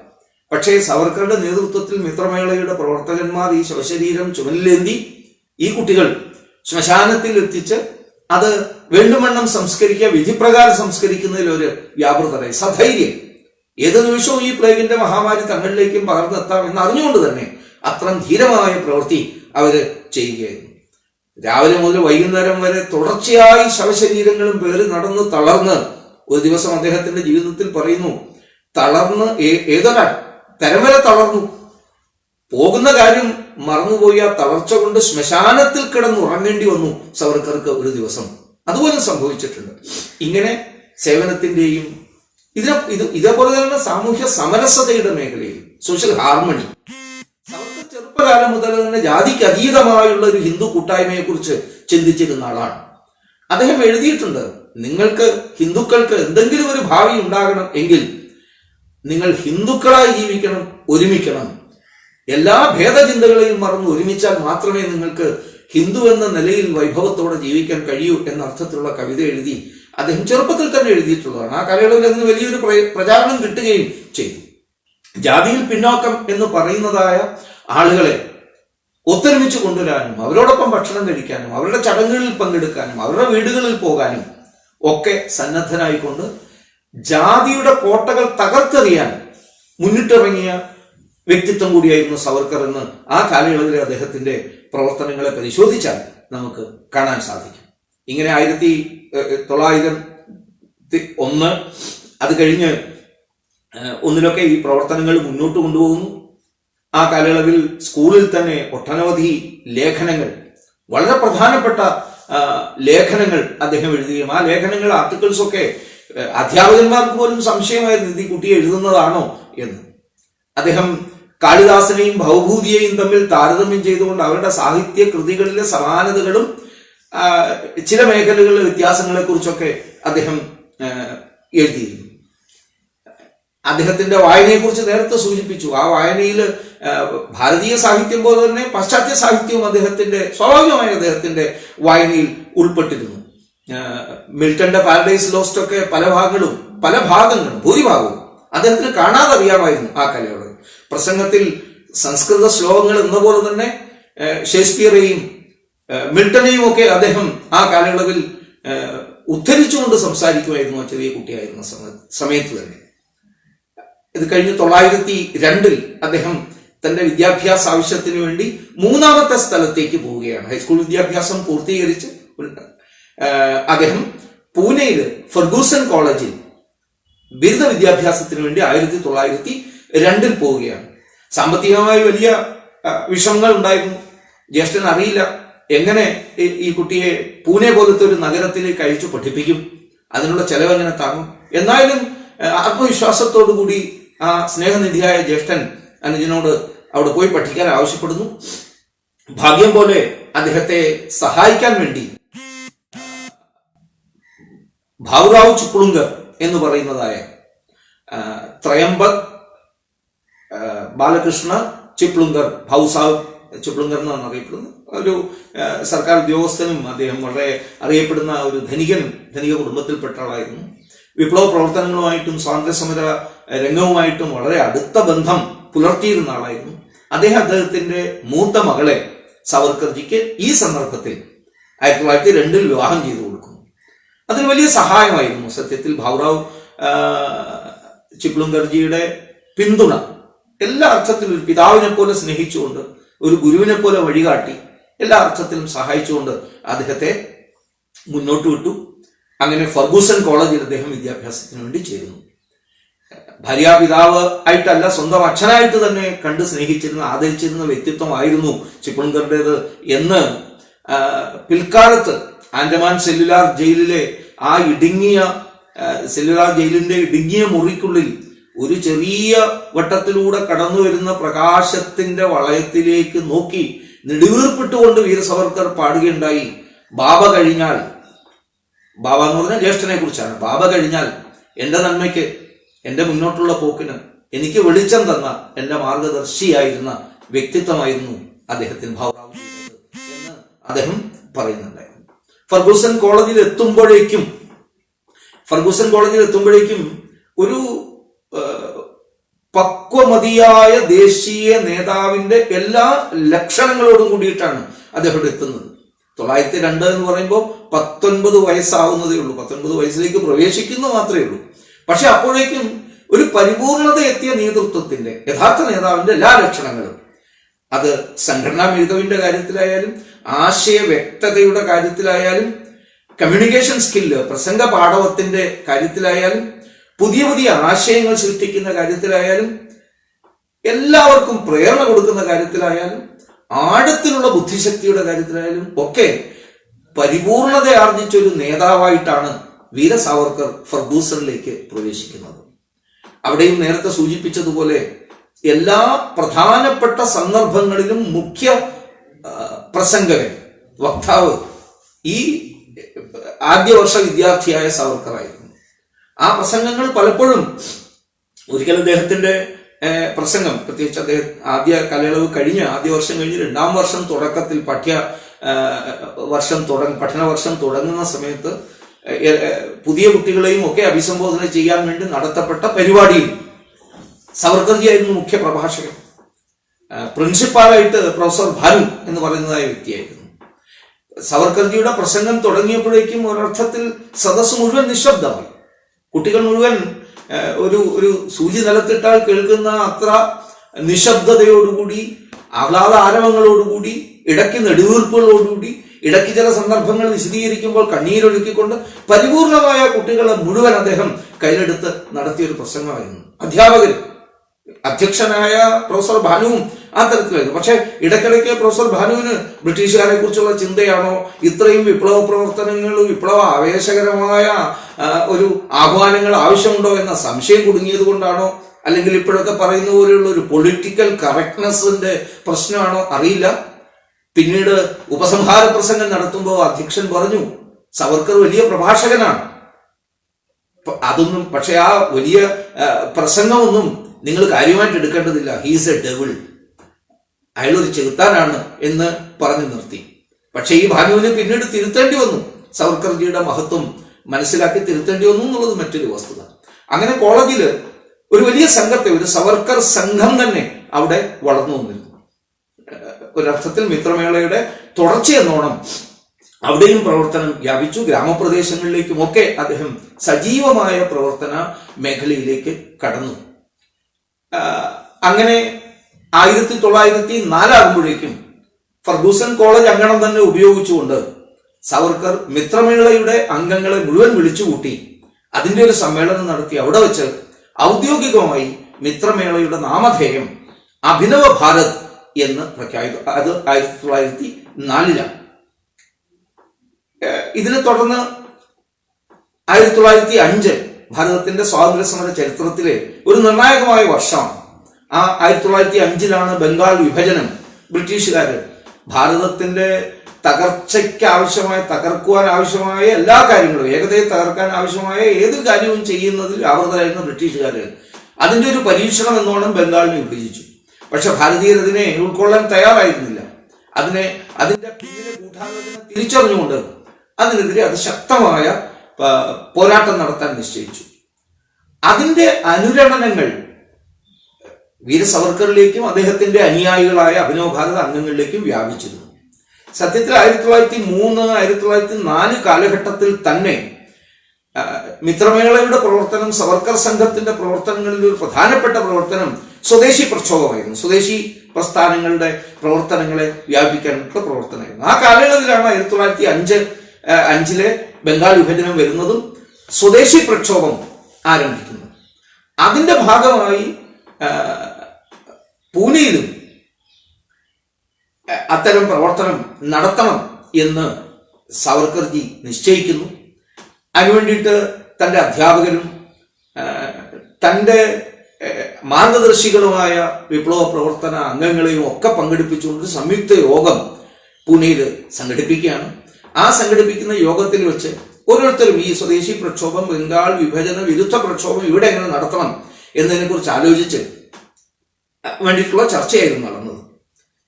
പക്ഷേ സവർക്കറുടെ നേതൃത്വത്തിൽ മിത്രമേളയുടെ പ്രവർത്തകന്മാർ ഈ ശവശരീരം ചുമലിലേന്തി ഈ കുട്ടികൾ ശ്മശാനത്തിൽ എത്തിച്ച് അത് വേണ്ടുവണ്ണം സംസ്കരിക്കുക, വിധിപ്രകാരം സംസ്കരിക്കുന്നതിൽ ഒരു വ്യാപൃതരായി, സധൈര്യം. ഏത് നിമിഷവും ഈ പ്ലേഗിന്റെ മഹാമാരി തങ്ങളിലേക്കും പകർന്നെത്താം എന്ന് അറിഞ്ഞുകൊണ്ട് തന്നെ അത്ര ധീരമായ പ്രവൃത്തി അവര് ചെയ്യുകയായിരുന്നു. രാവിലെ മുതൽ വൈകുന്നേരം വരെ തുടർച്ചയായി ശവശരീരങ്ങളും പേറി നടന്ന് തളർന്ന്, ഒരു ദിവസം അദ്ദേഹത്തിന്റെ ജീവിതത്തിൽ പറയുന്നു, തളർന്ന് ഏതൊരാ തരം വരെ തളർന്നു, പോകുന്ന കാര്യം മറന്നുപോയി ആ തളർച്ച കൊണ്ട് ശ്മശാനത്തിൽ കിടന്ന് ഉറങ്ങേണ്ടി വന്നു സവർക്കർക്ക് ഒരു ദിവസം. അതുപോലും സംഭവിച്ചിട്ടുണ്ട്. ഇങ്ങനെ സേവനത്തിന്റെയും ഇതേപോലെ തന്നെ സാമൂഹ്യ സമരസതയുടെ മേഖലയിൽ, സോഷ്യൽ ഹാർമണി, സവർക്കർ ചെറുപ്പകാലം മുതൽ തന്നെ ജാതിക്ക് അതീതമായുള്ള ഒരു ഹിന്ദു കൂട്ടായ്മയെ കുറിച്ച് ചിന്തിച്ചിരുന്ന ആളാണ്. അദ്ദേഹം എഴുതിയിട്ടുണ്ട്, നിങ്ങൾക്ക് ഹിന്ദുക്കൾക്ക് എന്തെങ്കിലും ഒരു ഭാവി ഉണ്ടാകണം എങ്കിൽ നിങ്ങൾ ഹിന്ദുക്കളായി ജീവിക്കണം, ഒരുമിക്കണം. എല്ലാ ഭേദചിന്തകളെയും മറന്ന് ഒരുമിച്ചാൽ മാത്രമേ നിങ്ങൾക്ക് ഹിന്ദു എന്ന നിലയിൽ വൈഭവത്തോടെ ജീവിക്കാൻ കഴിയൂ എന്ന അർത്ഥത്തിലുള്ള കവിത എഴുതി അദ്ദേഹം ചെറുപ്പത്തിൽ തന്നെ എഴുതിയിട്ടുള്ളതാണ്. ആ കാലയളവിൽ അതിന് വലിയൊരു പ്രചാരണം കിട്ടുകയും ചെയ്തു. ജാതിയിൽ പിന്നോക്കം എന്ന് പറയുന്നതായ ആളുകളെ ഒത്തൊരുമിച്ച് കൊണ്ടുവരാനും, അവരോടൊപ്പം ഭക്ഷണം കഴിക്കാനും, അവരുടെ ചടങ്ങുകളിൽ പങ്കെടുക്കാനും, അവരുടെ വീടുകളിൽ പോകാനും ഒക്കെ സന്നദ്ധനായിക്കൊണ്ട് ജാതിയുടെ കോട്ടകൾ തകർത്തെറിയാൻ മുന്നിട്ടിറങ്ങിയ വ്യക്തിത്വം കൂടിയായിരുന്നു സവർക്കർ എന്ന് ആ കാലയളവിലെ അദ്ദേഹത്തിന്റെ പ്രവർത്തനങ്ങളെ പരിശോധിച്ചാൽ നമുക്ക് കാണാൻ സാധിക്കും. ഇങ്ങനെ 1901 അത് കഴിഞ്ഞ് ഒന്നിലൊക്കെ ഈ പ്രവർത്തനങ്ങൾ മുന്നോട്ട് കൊണ്ടുപോകുന്നു. ആ കാലയളവിൽ സ്കൂളിൽ തന്നെ ഒട്ടനവധി ലേഖനങ്ങൾ, വളരെ പ്രധാനപ്പെട്ട ലേഖനങ്ങൾ അദ്ദേഹം എഴുതുകയും ആ ലേഖനങ്ങൾ, ആർട്ടിക്കിൾസ് ഒക്കെ അധ്യാപകന്മാർക്ക് പോലും സംശയമായിരുന്നു ഇത് ഈ കുട്ടി എഴുതുന്നതാണോ എന്ന്. അദ്ദേഹം കാളിദാസനെയും ഭവഭൂതിയെയും തമ്മിൽ താരതമ്യം ചെയ്തുകൊണ്ട് അവരുടെ സാഹിത്യ കൃതികളിലെ സമാനതകളും ചില മേഖലകളിലെ വ്യത്യാസങ്ങളെ കുറിച്ചൊക്കെ അദ്ദേഹം എഴുതിയിരുന്നു. അദ്ദേഹത്തിന്റെ വായനയെക്കുറിച്ച് നേരത്തെ സൂചിപ്പിച്ചു. ആ വായനയിൽ ഭാരതീയ സാഹിത്യം പോലെ തന്നെ പാശ്ചാത്യ സാഹിത്യവും സ്വാഭാവികമായി അദ്ദേഹത്തിന്റെ വായനയിൽ ഉൾപ്പെട്ടിരുന്നു. മിൽട്ടന്റെ പാരഡൈസ് ലോസ്റ്റ് ഒക്കെ പല ഭാഗങ്ങളും ഭൂരിഭാഗവും അദ്ദേഹത്തിന് കാണാതെ അറിയാമായിരുന്നു ആ കാലയളവിൽ. പ്രസംഗത്തിൽ സംസ്കൃത ശ്ലോകങ്ങൾ എന്ന പോലെ തന്നെ ഷേക്സ്പിയറെയും മിൽട്ടനെയും ഒക്കെ അദ്ദേഹം ആ കാലയളവിൽ ഉദ്ധരിച്ചുകൊണ്ട് സംസാരിക്കുമായിരുന്നു. ചെറിയ കുട്ടിയായിരുന്ന സമയത്ത് തന്നെ. ഇത് കഴിഞ്ഞ് 1902 അദ്ദേഹം തന്റെ വിദ്യാഭ്യാസ ആവശ്യത്തിന് വേണ്ടി 3ാമത്തെ സ്ഥലത്തേക്ക് പോവുകയാണ്. ഹൈസ്കൂൾ വിദ്യാഭ്യാസം പൂർത്തീകരിച്ച് അദ്ദേഹം പൂനെയിൽ ഫെർഗൂസൺ കോളേജിൽ ബിരുദ വിദ്യാഭ്യാസത്തിന് വേണ്ടി 1902 പോവുകയാണ്. സാമ്പത്തികമായി വലിയ വിഷമങ്ങൾ ഉണ്ടായിരുന്നു. ജ്യേഷ്ഠൻ അറിയില്ല എങ്ങനെ ഈ കുട്ടിയെ പൂനെ പോലത്തെ ഒരു നഗരത്തിലേക്ക് അയച്ചു പഠിപ്പിക്കും, അതിനുള്ള ചെലവ് എങ്ങനെ താങ്ങും. എന്നാലും ആത്മവിശ്വാസത്തോടു കൂടി ആ സ്നേഹനിധിയായ ജ്യേഷ്ഠൻ അനുജനോട് അവിടെ പോയി പഠിക്കാൻ ആവശ്യപ്പെടുന്നു. ഭാഗ്യം പോലെ അദ്ദേഹത്തെ സഹായിക്കാൻ വേണ്ടി ഭാവുറാവു ചിപ്ലുങ്കർ എന്ന് പറയുന്നതായ ത്രയംബക് ബാലകൃഷ്ണ ചിപ്ലുങ്കർ, ഭാവുസാഹബ് ചിപ്ലുങ്കർ എന്നാണ് അറിയപ്പെടുന്നത്. ഒരു സർക്കാർ ഉദ്യോഗസ്ഥനും അദ്ദേഹം വളരെ അറിയപ്പെടുന്ന ഒരു ധനിക കുടുംബത്തിൽപ്പെട്ട ആളായിരുന്നു. വിപ്ലവ പ്രവർത്തനങ്ങളുമായിട്ടും സ്വാതന്ത്ര്യസമര രംഗവുമായിട്ടും വളരെ അടുത്ത ബന്ധം പുലർത്തിയിരുന്ന ആളായിരുന്നു. അദ്ദേഹത്തിന്റെ മൂത്ത മകളെ സവർക്കർജിക്ക് ഈ സന്ദർഭത്തിൽ 1902 വിവാഹം ചെയ്തു കൊടുക്കുന്നു. അതിന് വലിയ സഹായമായിരുന്നു സത്യത്തിൽ ഭാവുറാവു ചിപ്ലുങ്കർജിയുടെ പിന്തുണ. എല്ലാ അർത്ഥത്തിലും ഒരു പിതാവിനെ പോലെ സ്നേഹിച്ചുകൊണ്ട്, ഒരു ഗുരുവിനെ പോലെ വഴികാട്ടി, എല്ലാ അർത്ഥത്തിലും സഹായിച്ചുകൊണ്ട് അദ്ദേഹത്തെ മുന്നോട്ട് വിട്ടു. അങ്ങനെ ഫർഗൂസൺ കോളേജിൽ അദ്ദേഹം വിദ്യാഭ്യാസത്തിന് വേണ്ടി ചേരുന്നു. ഭാര്യാപിതാവ് ആയിട്ടല്ല, സ്വന്തം അച്ഛനായിട്ട് തന്നെ കണ്ട് സ്നേഹിച്ചിരുന്ന, ആദരിച്ചിരുന്ന വ്യക്തിത്വമായിരുന്നു ചിപ്ലുങ്കറുടേത് എന്ന് പിൽക്കാലത്ത് ആൻഡമാൻ സെല്ലുലാർ ജയിലിലെ ആ സെല്ലുലാർ ജയിലിന്റെ ഇടുങ്ങിയ മുറിക്കുള്ളിൽ ഒരു ചെറിയ വട്ടത്തിലൂടെ കടന്നു വരുന്ന പ്രകാശത്തിന്റെ വളയത്തിലേക്ക് നോക്കി നെടുവീർപ്പിട്ടുകൊണ്ട് വീര സവർക്കർ പാടുകയുണ്ടായി, ബാബ കഴിഞ്ഞാൽ, ബാബ എന്ന് പറഞ്ഞാൽ ജ്യേഷ്ഠനെ കുറിച്ചാണ്, ബാബ കഴിഞ്ഞാൽ എന്റെ നന്മയ്ക്ക്, എന്റെ മുന്നോട്ടുള്ള പോക്കിന് എനിക്ക് വെളിച്ചം തന്ന എന്റെ മാർഗദർശിയായിരുന്ന വ്യക്തിത്വമായിരുന്നു അദ്ദേഹത്തിന് ഭാവുറാവു എന്ന് അദ്ദേഹം പറയുന്നുണ്ടായിരുന്നു. ഫർഗൂസൺ കോളേജിൽ എത്തുമ്പോഴേക്കും ഒരു പക്വമതിയായ ദേശീയ നേതാവിന്റെ എല്ലാ ലക്ഷണങ്ങളോടും കൂടിയിട്ടാണ് അദ്ദേഹം എത്തുന്നത്. 1902 എന്ന് പറയുമ്പോൾ 19 വയസ്സാവുന്നതേ ഉള്ളൂ. 19 വയസ്സിലേക്ക് പ്രവേശിക്കുന്നു മാത്രമേ ഉള്ളൂ. പക്ഷെ അപ്പോഴേക്കും ഒരു പരിപൂർണത എത്തിയ നേതൃത്വത്തിന്റെ, യഥാർത്ഥ നേതാവിന്റെ എല്ലാ ലക്ഷണങ്ങളും, അത് സംഘടനാ മികവിന്റെ കാര്യത്തിലായാലും ആശയ വ്യക്തതയുടെ കാര്യത്തിലായാലും കമ്മ്യൂണിക്കേഷൻ സ്കില്ല്, പ്രസംഗ പാടവത്തിന്റെ കാര്യത്തിലായാലും പുതിയ പുതിയ ആശയങ്ങൾ സൃഷ്ടിക്കുന്ന കാര്യത്തിലായാലും എല്ലാവർക്കും പ്രേരണ കൊടുക്കുന്ന കാര്യത്തിലായാലും ആഴത്തിലുള്ള ബുദ്ധിശക്തിയുടെ കാര്യത്തിലായാലും ഒക്കെ പരിപൂർണത ആർജിച്ച ഒരു നേതാവായിട്ടാണ് വീര സാവർക്കർ ഫർഗൂസണിലേക്ക് പ്രവേശിക്കുന്നത്. അവിടെയും നേരത്തെ സൂചിപ്പിച്ചതുപോലെ എല്ലാ പ്രധാനപ്പെട്ട സന്ദർഭങ്ങളിലും മുഖ്യ പ്രസംഗകൻ, വക്താവ് ഈ ആദ്യ വർഷ വിദ്യാർത്ഥിയായ സാവർക്കറായിരുന്നു. ആ പ്രസംഗങ്ങൾ പലപ്പോഴും, ഒരിക്കൽ അദ്ദേഹത്തിന്റെ പ്രസംഗം, പ്രത്യേകിച്ച് അദ്ദേഹം ആദ്യ കാലയളവ് കഴിഞ്ഞ്, ആദ്യ വർഷം കഴിഞ്ഞ് 2ാം വർഷം തുടക്കത്തിൽ പഠന വർഷം തുടങ്ങുന്ന സമയത്ത് പുതിയ കുട്ടികളെയും ഒക്കെ അഭിസംബോധന ചെയ്യാൻ വേണ്ടി നടത്തപ്പെട്ട പരിപാടിയിൽ സവർക്കർജിയായിരുന്നു മുഖ്യ പ്രഭാഷകൻ. പ്രിൻസിപ്പാളായിട്ട് പ്രൊഫസർ ഭാനു എന്ന് പറയുന്നതായ വ്യക്തിയായിരുന്നു. സവർക്കർജിയുടെ പ്രസംഗം തുടങ്ങിയപ്പോഴേക്കും ഒരർത്ഥത്തിൽ സദസ്സ് മുഴുവൻ നിശബ്ദമായി. കുട്ടികൾ മുഴുവൻ ഒരു സൂചി നിലത്തിട്ടാൽ കേൾക്കുന്ന അത്ര നിശബ്ദതയോടുകൂടി, ആഹ്ലാദ ആരവങ്ങളോടുകൂടി, ഇടയ്ക്ക് നെടുവീർപ്പുകളോടുകൂടി, ഇടയ്ക്ക് ചില സന്ദർഭങ്ങൾ വിശദീകരിക്കുമ്പോൾ കണ്ണീരൊഴുക്കിക്കൊണ്ട് പരിപൂർണമായ കുട്ടികളെ മുഴുവൻ അദ്ദേഹം കയ്യിലെടുത്ത് നടത്തിയൊരു പ്രസംഗമായിരുന്നു. അധ്യക്ഷനായ പ്രൊഫസർ ഭാനുവും ആ തരത്തിലായിരുന്നു. പക്ഷെ ഇടയ്ക്കിടയ്ക്ക് പ്രൊഫസർ ഭാനുവിന് ബ്രിട്ടീഷുകാരെ കുറിച്ചുള്ള ചിന്തയാണോ, ഇത്രയും വിപ്ലവ പ്രവർത്തനങ്ങൾ, വിപ്ലവ ആവേശകരമായ ഒരു ആഹ്വാനങ്ങൾ ആവശ്യമുണ്ടോ എന്ന സംശയം കുടുങ്ങിയത് കൊണ്ടാണോ, അല്ലെങ്കിൽ ഇപ്പോഴൊക്കെ പറയുന്ന പോലെയുള്ള ഒരു പൊളിറ്റിക്കൽ കറക്റ്റ്നെസിന്റെ പ്രശ്നമാണോ അറിയില്ല. പിന്നീട് ഉപസംഹാര പ്രസംഗം നടത്തുമ്പോൾ അധ്യക്ഷൻ പറഞ്ഞു, സവർക്കർ വലിയ പ്രഭാഷകനാണ്, അതൊന്നും, പക്ഷെ ആ വലിയ പ്രസംഗമൊന്നും നിങ്ങൾ കാര്യമായിട്ട് എടുക്കേണ്ടതില്ല, ഹീസ് എ ഡെവിൾ, അയാളൊരു ചെകുത്താനാണ് എന്ന് പറഞ്ഞു നിർത്തി. പക്ഷെ ഈ ഭാനുവിനെ പിന്നീട് തിരുത്തേണ്ടി വന്നു. സവർക്കർജിയുടെ മഹത്വം മനസ്സിലാക്കി തിരുത്തേണ്ടി വന്നു എന്നുള്ളത് മറ്റൊരു വസ്തുത. അങ്ങനെ കോളേജിൽ ഒരു വലിയ സംഘത്തെ, ഒരു സവർക്കർ സംഘം തന്നെ അവിടെ വളർന്നു വന്നിരുന്നു. ഒരർത്ഥത്തിൽ മിത്രമേളയുടെ തുടർച്ചയെന്നോണം അവിടെയും പ്രവർത്തനം വ്യാപിച്ചു. ഗ്രാമപ്രദേശങ്ങളിലേക്കുമൊക്കെ അദ്ദേഹം സജീവമായ പ്രവർത്തന മേഖലയിലേക്ക് കടന്നു. അങ്ങനെ 1904 ആകുമ്പോഴേക്കും ഫർഗൂസൺ കോളേജ് അങ്കണം തന്നെ ഉപയോഗിച്ചുകൊണ്ട് സവർക്കർ മിത്രമേളയുടെ അംഗങ്ങളെ മുഴുവൻ വിളിച്ചുകൂട്ടി അതിന്റെ ഒരു സമ്മേളനം നടത്തി. അവിടെ വെച്ച് ഔദ്യോഗികമായി മിത്രമേളയുടെ നാമധേയം അഭിനവ ഭാരത് എന്ന് പ്രഖ്യാപിച്ചു. അത് 1904 ഇതിനെ തുടർന്ന് 1905 ഭാരതത്തിന്റെ സ്വാതന്ത്ര്യ സമര ചരിത്രത്തിലെ ഒരു നിർണായകമായ വർഷമാണ്. ആ 1905 ബംഗാൾ വിഭജനം. ബ്രിട്ടീഷുകാര് ഭാരതത്തിന്റെ തകർച്ചയ്ക്ക് ആവശ്യമായ, തകർക്കുവാൻ ആവശ്യമായ എല്ലാ കാര്യങ്ങളും, ഏകതയെ തകർക്കാൻ ആവശ്യമായ ഏത് കാര്യവും ചെയ്യുന്നതിൽ ആവൃതരായിരുന്ന ബ്രിട്ടീഷുകാർ അതിന്റെ ഒരു പരീക്ഷണം എന്നോണം ബംഗാളിനെ വിഭജിച്ചു. പക്ഷെ ഭാരതീയർ അതിനെ ഉൾക്കൊള്ളാൻ തയ്യാറായിരുന്നില്ല. അതിന്റെ പിന്നിലെ ഗൂഢാലോചന തിരിച്ചറിഞ്ഞുകൊണ്ട് അതിനെതിരെ അതിശക്തമായ പോരാട്ടം നടത്താൻ നിശ്ചയിച്ചു. അതിന്റെ അനുരണനങ്ങൾ വീര സവർക്കറിലേക്കും അദ്ദേഹത്തിന്റെ അനുയായികളായ അഭിനവ് ഭാരത് അംഗങ്ങളിലേക്കും വ്യാപിച്ചിരുന്നു. സത്യത്തിൽ 1903, 1904 കാലഘട്ടത്തിൽ തന്നെ മിത്രമേളയുടെ പ്രവർത്തനം, സവർക്കർ സംഘത്തിന്റെ പ്രവർത്തനങ്ങളിൽ ഒരു പ്രധാനപ്പെട്ട പ്രവർത്തനം സ്വദേശി പ്രക്ഷോഭമായിരുന്നു. സ്വദേശി പ്രസ്ഥാനങ്ങളുടെ പ്രവർത്തനങ്ങളെ വ്യാപിക്കാനുള്ള പ്രവർത്തനമായിരുന്നു. ആ കാലയളവിലാണ് 1905 ബംഗാൾ വിഭജനം വരുന്നതും സ്വദേശി പ്രക്ഷോഭം ആരംഭിക്കുന്നത്. അതിന്റെ ഭാഗമായി പൂനെയിലും അത്തരം പ്രവർത്തനം നടത്തണം എന്ന് സാവർക്കർജി നിശ്ചയിക്കുന്നു. അതിനുവേണ്ടിയിട്ട് തൻ്റെ അധ്യാപകരും തൻ്റെ മാർഗദർശികളുമായ വിപ്ലവ പ്രവർത്തന അംഗങ്ങളെയും ഒക്കെ പങ്കെടുപ്പിച്ചുകൊണ്ട് സംയുക്ത യോഗം പൂനെയിൽ സംഘടിപ്പിക്കുകയാണ്. ആ സംഘടിപ്പിക്കുന്ന യോഗത്തിൽ വെച്ച് ഓരോരുത്തരും ഈ സ്വദേശി പ്രക്ഷോഭം, ബംഗാൾ വിഭജന വിരുദ്ധ പ്രക്ഷോഭം ഇവിടെ എങ്ങനെ നടത്തണം എന്നതിനെക്കുറിച്ച് ആലോചിച്ച് വേണ്ടിയിട്ടുള്ള ചർച്ചയായിരുന്നു നടന്നത്.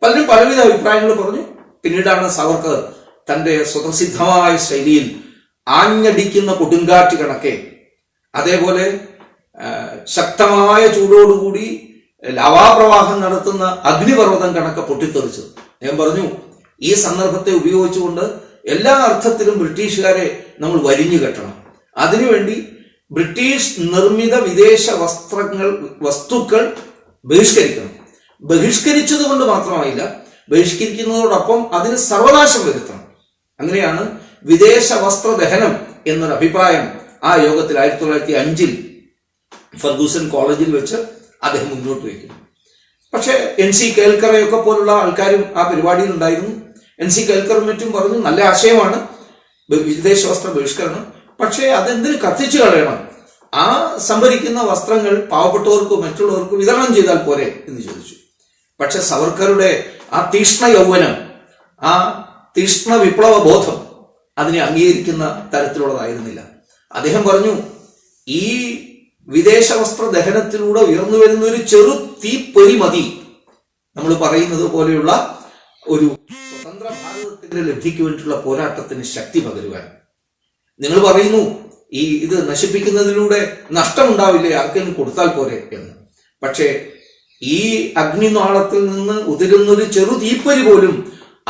പലരും പലവിധ അഭിപ്രായങ്ങൾ പറഞ്ഞു. പിന്നീടാണ് സാവർക്കർ തന്റെ സ്വതസിദ്ധമായ ശൈലിയിൽ ആഞ്ഞടിക്കുന്ന കൊടുങ്കാറ്റ് കണക്കെ, അതേപോലെ ശക്തമായ ചൂടോടുകൂടി ലാവാപ്രവാഹം നടത്തുന്ന അഗ്നിപർവ്വതം കണക്കെ പൊട്ടിത്തെറിച്ചത്. ഞാൻ പറഞ്ഞു, ഈ സന്ദർഭത്തെ ഉപയോഗിച്ചുകൊണ്ട് എല്ലാ അർത്ഥത്തിലും ബ്രിട്ടീഷുകാരെ നമ്മൾ വരിഞ്ഞു കെട്ടണം. അതിനുവേണ്ടി ബ്രിട്ടീഷ് നിർമ്മിത വിദേശ വസ്തുക്കൾ ബഹിഷ്കരിക്കണം. ബഹിഷ്കരിച്ചത് കൊണ്ട് മാത്രമായില്ല, ബഹിഷ്കരിക്കുന്നതോടൊപ്പം അതിന് സർവനാശം വരുത്തണം. അങ്ങനെയാണ് വിദേശ വസ്ത്ര ദഹനം എന്നൊരു അഭിപ്രായം ആ യോഗത്തിൽ 1905 ഫർഗൂസൺ കോളേജിൽ വെച്ച് അദ്ദേഹം മുന്നോട്ട് വയ്ക്കുന്നു. പക്ഷെ NC കേൽക്കറയൊക്കെ പോലുള്ള ആൾക്കാരും ആ പരിപാടിയിൽ ഉണ്ടായിരുന്നു. NC കേൽക്കറും മറ്റും പറഞ്ഞു, നല്ല ആശയമാണ് വിദേശ വസ്ത്ര ബഹിഷ്കരണം, പക്ഷേ അതെന്തിന് കത്തിച്ചു കളയണം? ആ സംഭരിക്കുന്ന വസ്ത്രങ്ങൾ പാവപ്പെട്ടവർക്കും മറ്റുള്ളവർക്കും വിതരണം ചെയ്താൽ പോരെ എന്ന് ചോദിച്ചു. പക്ഷെ സവർക്കറുടെ ആ തീഷ്ണ യൗവനം, ആ തീഷ്ണ വിപ്ലവ ബോധം അതിനെ അംഗീകരിക്കുന്ന തരത്തിലുള്ളതായിരുന്നില്ല. അദ്ദേഹം പറഞ്ഞു, ഈ വിദേശ വസ്ത്ര ദഹനത്തിലൂടെ ഉയർന്നു വരുന്ന ഒരു ചെറു തീപ്പൊരി മതി നമ്മൾ പറയുന്നത് പോലെയുള്ള ഒരു സ്വതന്ത്ര ഭാരതത്തിന്റെ ലബ്ധിക്ക് വേണ്ടിയിട്ടുള്ള പോരാട്ടത്തിന് ശക്തി പകരുവാൻ. നിങ്ങൾ പറയുന്നു ഇത് നശിപ്പിക്കുന്നതിലൂടെ നഷ്ടമുണ്ടാവില്ലേ, ആർക്കെങ്കിലും കൊടുത്താൽ പോരെ എന്ന്. പക്ഷേ ഈ അഗ്നിനാളത്തിൽ നിന്ന് ഉതിരുന്നൊരു ചെറു തീപ്പൊരി പോലും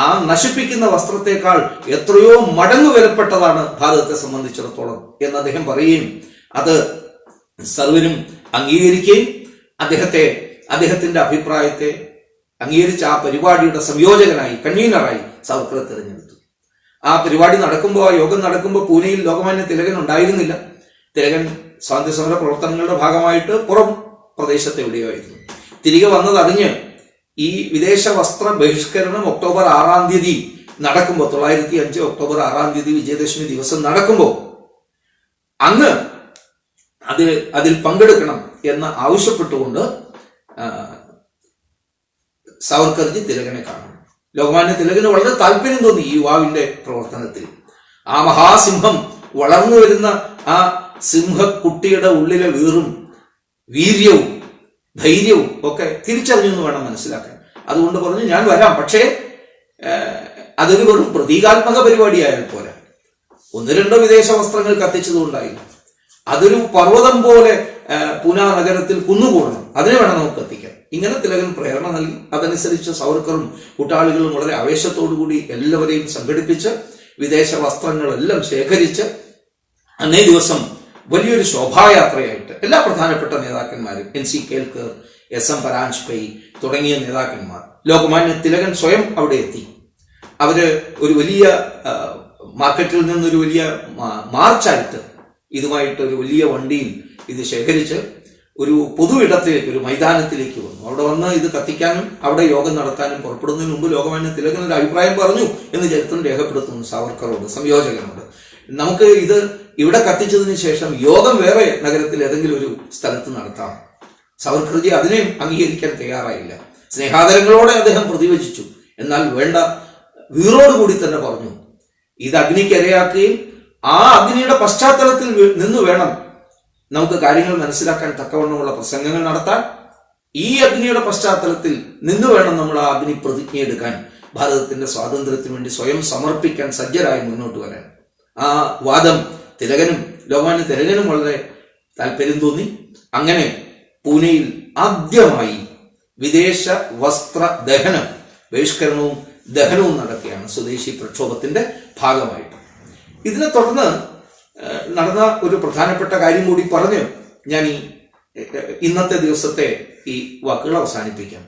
ആ നശിപ്പിക്കുന്ന വസ്ത്രത്തെക്കാൾ എത്രയോ മടങ്ങ് വിലപ്പെട്ടതാണ് ഭാരതത്തെ സംബന്ധിച്ചിടത്തോളം എന്ന് അദ്ദേഹം പറയുകയും അത് സർവരും അംഗീകരിക്കുകയും അദ്ദേഹത്തിന്റെ അഭിപ്രായത്തെ അംഗീകരിച്ച ആ പരിപാടിയുടെ സംയോജകനായി, കൺവീനറായി സാവർക്കറെ തിരഞ്ഞെടുത്തു. ആ പരിപാടി നടക്കുമ്പോൾ, ആ യോഗം നടക്കുമ്പോൾ പൂനെയിൽ ലോകമാന്യ തിലകൻ ഉണ്ടായിരുന്നില്ല. തിലകൻ സ്വാതന്ത്ര്യസമര പ്രവർത്തനങ്ങളുടെ ഭാഗമായിട്ട് പുറം പ്രദേശത്തെ എവിടെയായിരുന്നു. തിരികെ വന്നതറിഞ്ഞ് ഈ വിദേശ വസ്ത്ര ബഹിഷ്കരണം ഒക്ടോബർ 6 നടക്കുമ്പോൾ, 1905 ഒക്ടോബർ 6 വിജയദശമി ദിവസം നടക്കുമ്പോൾ അന്ന് അതിൽ പങ്കെടുക്കണം എന്ന് ആവശ്യപ്പെട്ടുകൊണ്ട് സാവർക്കർജി തിലകനെ കാണും. ലോകമാന്യ തിലകന് വളരെ താല്പര്യം തോന്നി ഈ യുവാവിന്റെ പ്രവർത്തനത്തിൽ. ആ മഹാസിംഹം വളർന്നു വരുന്ന ആ സിംഹക്കുട്ടിയുടെ ഉള്ളിലെ വീര്യവും ധൈര്യവും ഒക്കെ തിരിച്ചറിഞ്ഞു എന്ന് വേണം മനസ്സിലാക്കാൻ. അതുകൊണ്ട് പറഞ്ഞു, ഞാൻ വരാം, പക്ഷേ അതൊരു വെറും പ്രതീകാത്മക പരിപാടിയായാൽ പോരാ. 1-2 വിദേശ വസ്ത്രങ്ങൾ കത്തിച്ചതുകൊണ്ടായി അതൊരു പർവ്വതം പോലെ പൂനാ നഗരത്തിൽ കുന്നുകൂടണം, അതിനെ വേണം നമുക്ക് കത്തിക്കാൻ. ഇങ്ങനെ തിലകൻ പ്രേരണ നൽകി. അതനുസരിച്ച് സവർക്കറും കൂട്ടാളികളും വളരെ ആവേശത്തോടുകൂടി എല്ലാവരെയും സംഘടിപ്പിച്ച് വിദേശ വസ്ത്രങ്ങളെല്ലാം ശേഖരിച്ച് അന്നേ ദിവസം വലിയൊരു ശോഭായാത്രയായിട്ട് എല്ലാ പ്രധാനപ്പെട്ട നേതാക്കന്മാരും, NC കേൽക്കർ, SM പരാഞ്ച്പൈ തുടങ്ങിയ നേതാക്കന്മാർ, ലോകമാന്യ തിലകൻ സ്വയം അവിടെ എത്തി. അവര് ഒരു വലിയ മാർക്കറ്റിൽ നിന്നൊരു വലിയ മാർച്ചായിട്ട് ഇതുമായിട്ട് ഒരു വലിയ വണ്ടിയിൽ ഇത് ശേഖരിച്ച് ഒരു പൊതു ഇടത്തിലേക്ക്, ഒരു മൈതാനത്തിലേക്ക് വന്നു. അവിടെ വന്ന് ഇത് കത്തിക്കാനും അവിടെ യോഗം നടത്താനും പുറപ്പെടുന്നതിന് മുമ്പ് ലോകമാന്യ തിലകൻ ഒരു അഭിപ്രായം പറഞ്ഞു എന്ന് ചരിത്രം രേഖപ്പെടുത്തുന്നു സാവർക്കറോട്, സംയോജകനോട്. നമുക്ക് ഇത് ഇവിടെ കത്തിച്ചതിന് ശേഷം യോഗം വേറെ നഗരത്തിൽ ഏതെങ്കിലും ഒരു സ്ഥലത്ത് നടത്താം. സാവർക്കർജി അതിനെയും അംഗീകരിക്കാൻ തയ്യാറായില്ല. സ്നേഹാദരങ്ങളോടെ അദ്ദേഹം പ്രതിവചിച്ചു. എന്നാൽ വേണ്ട, വീറോടുകൂടി തന്നെ പറഞ്ഞു, ഇത് അഗ്നിക്ക് ഇരയാക്കുകയും ആ അഗ്നിയുടെ പശ്ചാത്തലത്തിൽ നിന്ന് വേണം നമുക്ക് കാര്യങ്ങൾ മനസ്സിലാക്കാൻ തക്കവണ്ണമുള്ള പ്രസംഗങ്ങൾ നടത്താൻ. ഈ അഗ്നിയുടെ പശ്ചാത്തലത്തിൽ നിന്ന് വേണം നമ്മൾ ആ അഗ്നി പ്രതിജ്ഞ എടുക്കാൻ, ഭാരതത്തിന്റെ സ്വാതന്ത്ര്യത്തിന് വേണ്ടി സ്വയം സമർപ്പിക്കാൻ സജ്ജരായി മുന്നോട്ട് വരാൻ. ആ വാദം തിലകനും ലോകമാന്യ തിലകനും വളരെ താല്പര്യം തോന്നി. അങ്ങനെ പൂനെയിൽ ആദ്യമായി വിദേശ വസ്ത്ര ദഹനം, ബഹിഷ്കരണവും ദഹനവും നടക്കുകയാണ് സ്വദേശി പ്രക്ഷോഭത്തിന്റെ ഭാഗമായിട്ട്. ഇതിനെ തുടർന്ന് നടന്ന ഒരു പ്രധാനപ്പെട്ട കാര്യം കൂടി പറഞ്ഞ് ഞാൻ ഇന്നത്തെ ദിവസത്തെ ഈ വാക്കുകൾ അവസാനിപ്പിക്കാം.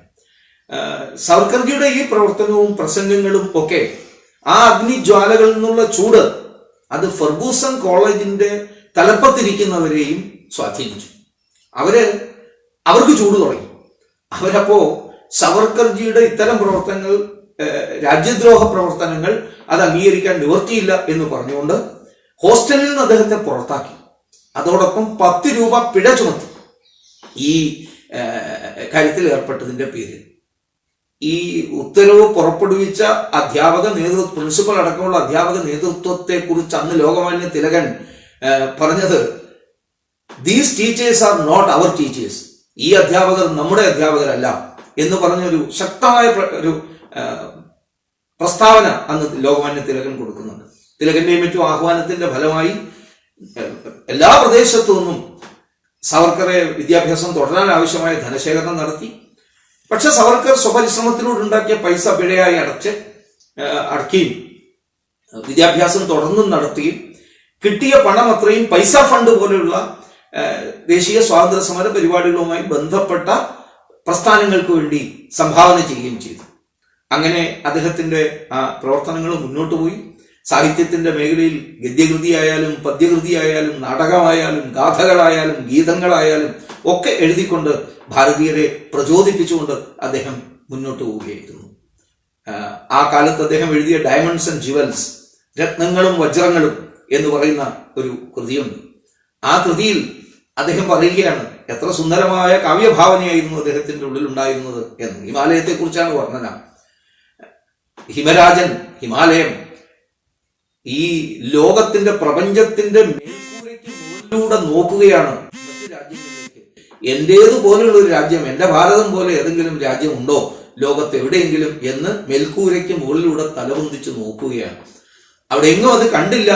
സാവർക്കർജിയുടെ ഈ പ്രവർത്തനവും പ്രസംഗങ്ങളും ഒക്കെ ആ അഗ്നിജ്വാലകളിൽ നിന്നുള്ള ചൂട് അത് ഫെർഗൂസൺ കോളേജിന്റെ തലപ്പത്തിരിക്കുന്നവരെയും സ്വാധീനിച്ചു. അവർക്ക് ചൂട് തുടങ്ങി. അവരപ്പോ സവർക്കർജിയുടെ ഇത്തരം പ്രവർത്തനങ്ങൾ, രാജ്യദ്രോഹ പ്രവർത്തനങ്ങൾ അത് അംഗീകരിക്കാൻ നിവർത്തിയില്ല എന്ന് പറഞ്ഞുകൊണ്ട് ഹോസ്റ്റലിൽ നിന്ന് അദ്ദേഹത്തെ പുറത്താക്കി. അതോടൊപ്പം 10 രൂപ പിഴ ചുമത്തി ഈ കാര്യത്തിൽ ഏർപ്പെട്ടതിന്റെ പേരിൽ. ഈ ഉത്തരവ് പുറപ്പെടുവിച്ച അധ്യാപക പ്രിൻസിപ്പൽ അടക്കമുള്ള അധ്യാപക നേതൃത്വത്തെ കുറിച്ച് അന്ന് ലോകമാന്യ തിലകൻ പറഞ്ഞത്, these teachers are not our teachers, ഈ അധ്യാപകർ നമ്മുടെ അധ്യാപകരല്ല എന്ന് പറഞ്ഞൊരു ശക്തമായ ഒരു പ്രസ്താവന അന്ന് ലോകമാന്യ തിലകൻ കൊടുക്കുന്നുണ്ട്. തിലകന്റെയും മറ്റും ആഹ്വാനത്തിന്റെ ഫലമായി എല്ലാ പ്രദേശത്തു നിന്നും സവർക്കറെ വിദ്യാഭ്യാസം തുടരാൻ ആവശ്യമായ ധനശേഖരണം നടത്തി. പക്ഷെ സവർക്കർ സ്വപരിശ്രമത്തിലൂടെ ഉണ്ടാക്കിയ പൈസ പിഴയായി അടക്കുകയും വിദ്യാഭ്യാസം തുടർന്നും നടത്തുകയും കിട്ടിയ പണം അത്രയും പൈസ ഫണ്ട് പോലെയുള്ള ദേശീയ സ്വാതന്ത്ര്യ സമര പരിപാടികളുമായി ബന്ധപ്പെട്ട പ്രസ്ഥാനങ്ങൾക്ക് വേണ്ടി സംഭാവന ചെയ്യുകയും ചെയ്തു. അങ്ങനെ അദ്ദേഹത്തിന്റെ ആ പ്രവർത്തനങ്ങൾ മുന്നോട്ട് പോയി. സാഹിത്യത്തിന്റെ മേഖലയിൽ ഗദ്യകൃതിയായാലും പദ്യകൃതിയായാലും നാടകമായാലും ഗാഥകളായാലും ഗീതങ്ങളായാലും ഒക്കെ എഴുതിക്കൊണ്ട് ഭാരതീയരെ പ്രചോദിപ്പിച്ചുകൊണ്ട് അദ്ദേഹം മുന്നോട്ട് പോവുകയായിരുന്നു. ആ കാലത്ത് അദ്ദേഹം എഴുതിയ ഡയമണ്ട്സ് ആൻഡ് ജ്വൽസ്, രത്നങ്ങളും വജ്രങ്ങളും എന്ന് പറയുന്ന ഒരു കൃതിയുണ്ട്. ആ കൃതിയിൽ അദ്ദേഹം പറയുകയാണ്, എത്ര സുന്ദരമായ കാവ്യഭാവനയായിരുന്നു അദ്ദേഹത്തിന്റെ ഉള്ളിൽ ഉണ്ടായിരുന്നത് എന്ന്. ഹിമാലയത്തെ കുറിച്ചാണ് വർണ്ണന. ഹിമരാജൻ, ഹിമാലയം ഈ ലോകത്തിന്റെ പ്രപഞ്ചത്തിന്റെ മേൽക്കൂരയ്ക്ക് മുകളിലൂടെ നോക്കുകയാണ് മറ്റു രാജ്യങ്ങളിലേക്ക്. എന്റേതുപോലെയുള്ള ഒരു രാജ്യം, എന്റെ ഭാരതം പോലെ ഏതെങ്കിലും രാജ്യം ഉണ്ടോ ലോകത്ത് എവിടെയെങ്കിലും എന്ന് മേൽക്കൂരയ്ക്ക് മുകളിലൂടെ തലപൊന്തിച്ച് നോക്കുകയാണ്. അവിടെ എങ്ങും അത് കണ്ടില്ല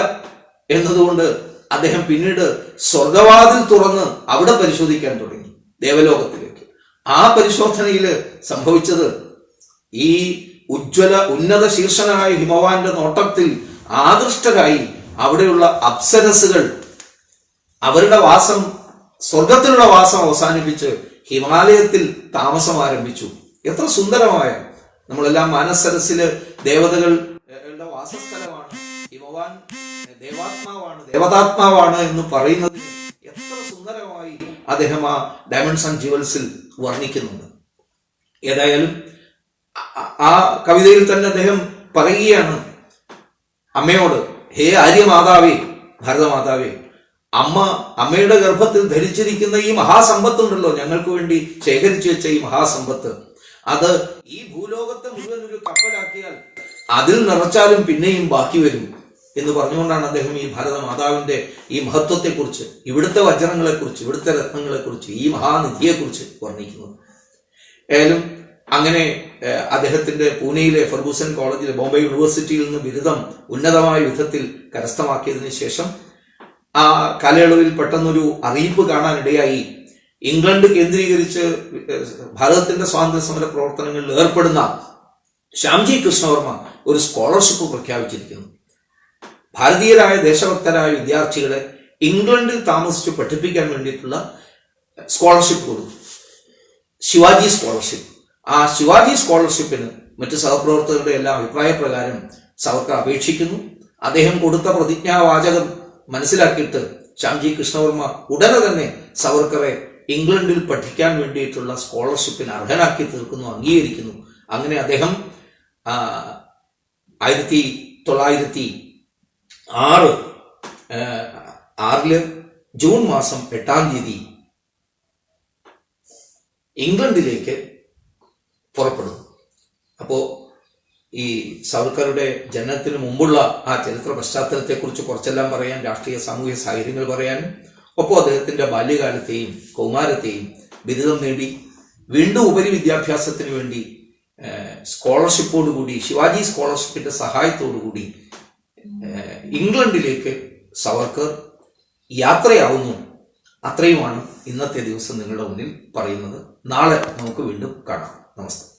എന്നതുകൊണ്ട് അദ്ദേഹം പിന്നീട് സ്വർഗവാതിൽ തുറന്ന് അവിടെ പരിശോധിക്കാൻ തുടങ്ങി, ദേവലോകത്തിലേക്ക്. ആ പരിശോധനയിൽ സംഭവിച്ചത്, ഈ ഉജ്ജ്വല ഉന്നത ശീർഷനായ ഹിമവാന്റെ നോട്ടത്തിൽ ആകൃഷ്ടരായി അവിടെയുള്ള അപ്സരസുകൾ അവരുടെ വാസം, സ്വർഗത്തിലുള്ള വാസം അവസാനിപ്പിച്ച് ഹിമാലയത്തിൽ താമസം ആരംഭിച്ചു. എത്ര സുന്ദരമായ, നമ്മളെല്ലാം മാനസരസില് ദേവതകളുടെ വാസസ്ഥലമാണ്, ഹിമവാൻ ദേവാത്മാവാണ്, ദേവതാത്മാവാണ് എന്ന് പറയുന്നത് എത്ര സുന്ദരമായി അദ്ദേഹം ആ ഡയമണ്ട്സ് ആൻഡ് ജ്വൽസിൽ വർണ്ണിക്കുന്നുണ്ട്. ഏതായാലും ആ കവിതയിൽ തന്നെ അദ്ദേഹം പറയുകയാണ് അമ്മയോട്, ഹേ ആര്യമാതാവേ, ഭാരതമാതാവേ, അമ്മയുടെ ഗർഭത്തിൽ ധരിച്ചിരിക്കുന്ന ഈ മഹാസമ്പത്തുണ്ടല്ലോ, ഞങ്ങൾക്ക് വേണ്ടി ശേഖരിച്ചു വെച്ച ഈ മഹാസമ്പത്ത്, അത് ഈ ഭൂലോകത്തെ മുഴുവൻ ഒരു കപ്പലാക്കിയാൽ അതിൽ നിറച്ചാലും പിന്നെയും ബാക്കി വരും എന്ന് പറഞ്ഞുകൊണ്ടാണ് അദ്ദേഹം ഈ ഭാരതമാതാവിന്റെ ഈ മഹത്വത്തെക്കുറിച്ച്, ഇവിടുത്തെ വജ്രങ്ങളെക്കുറിച്ച്, ഇവിടുത്തെ രത്നങ്ങളെക്കുറിച്ച്, ഈ മഹാനിധിയെക്കുറിച്ച് വർണ്ണിക്കുന്നത്. ഏതായാലും അങ്ങനെ അദ്ദേഹത്തിന്റെ പൂനെയിലെ ഫെർഗൂസൺ കോളേജിലെ ബോംബെ യൂണിവേഴ്സിറ്റിയിൽ നിന്ന് ബിരുദം ഉന്നതമായ വിധത്തിൽ കരസ്ഥമാക്കിയതിനു ശേഷം ആ കാലയളവിൽ പെട്ടെന്നൊരു അറിയിപ്പ് കാണാനിടയായി. ഇംഗ്ലണ്ട് കേന്ദ്രീകരിച്ച് ഭാരതത്തിന്റെ സ്വാതന്ത്ര്യ സമര പ്രവർത്തനങ്ങളിൽ ഏർപ്പെടുന്ന ശ്യാംജി കൃഷ്ണവർമ്മ ഒരു സ്കോളർഷിപ്പ് പ്രഖ്യാപിച്ചിരിക്കുന്നു. ഭാരതീയരായ ദേശഭക്തരായ വിദ്യാർത്ഥികളെ ഇംഗ്ലണ്ടിൽ താമസിച്ച് പഠിപ്പിക്കാൻ വേണ്ടിയിട്ടുള്ള സ്കോളർഷിപ്പ് കൊടുത്തു, ശിവാജി സ്കോളർഷിപ്പ്. ആ ശിവാജി സ്കോളർഷിപ്പിന് മറ്റ് സഹപ്രവർത്തകരുടെ എല്ലാ അഭിപ്രായ പ്രകാരം സവർക്കർ അപേക്ഷിക്കുന്നു. അദ്ദേഹം കൊടുത്ത പ്രതിജ്ഞാവാചകം മനസ്സിലാക്കിയിട്ട് ശ്യാംജി കൃഷ്ണവർമ്മ ഉടനെ തന്നെ സവർക്കറെ ഇംഗ്ലണ്ടിൽ പഠിക്കാൻ വേണ്ടിയിട്ടുള്ള സ്കോളർഷിപ്പിന് അർഹനാക്കി തീർക്കുന്നു, അംഗീകരിക്കുന്നു. അങ്ങനെ അദ്ദേഹം 1906 ജൂൺ മാസം 8-ാം തീയതി ഇംഗ്ലണ്ടിലേക്ക് പുറപ്പെടുന്നു. അപ്പോ ഈ സവർക്കറുടെ ജനനത്തിന് മുമ്പുള്ള ആ ചരിത്ര പശ്ചാത്തലത്തെക്കുറിച്ച് കുറച്ചെല്ലാം പറയാൻ, രാഷ്ട്രീയ സാമൂഹ്യ സാഹചര്യങ്ങൾ പറയാനും, ഒപ്പം അദ്ദേഹത്തിന്റെ ബാല്യകാലത്തെയും കൗമാരത്തെയും ബിരുദം നേടി വീണ്ടും ഉപരി വിദ്യാഭ്യാസത്തിന് വേണ്ടി സ്കോളർഷിപ്പോടുകൂടി, ശിവാജി സ്കോളർഷിപ്പിന്റെ സഹായത്തോടുകൂടി ഇംഗ്ലണ്ടിലേക്ക് സവർക്കർ യാത്രയാവുന്നു. അത്രയുമാണ് ഇന്നത്തെ ദിവസം നിങ്ങളുടെ മുന്നിൽ പറയുന്നത്. നാളെ നമുക്ക് വീണ്ടും കാണാം. നമസ്തേ.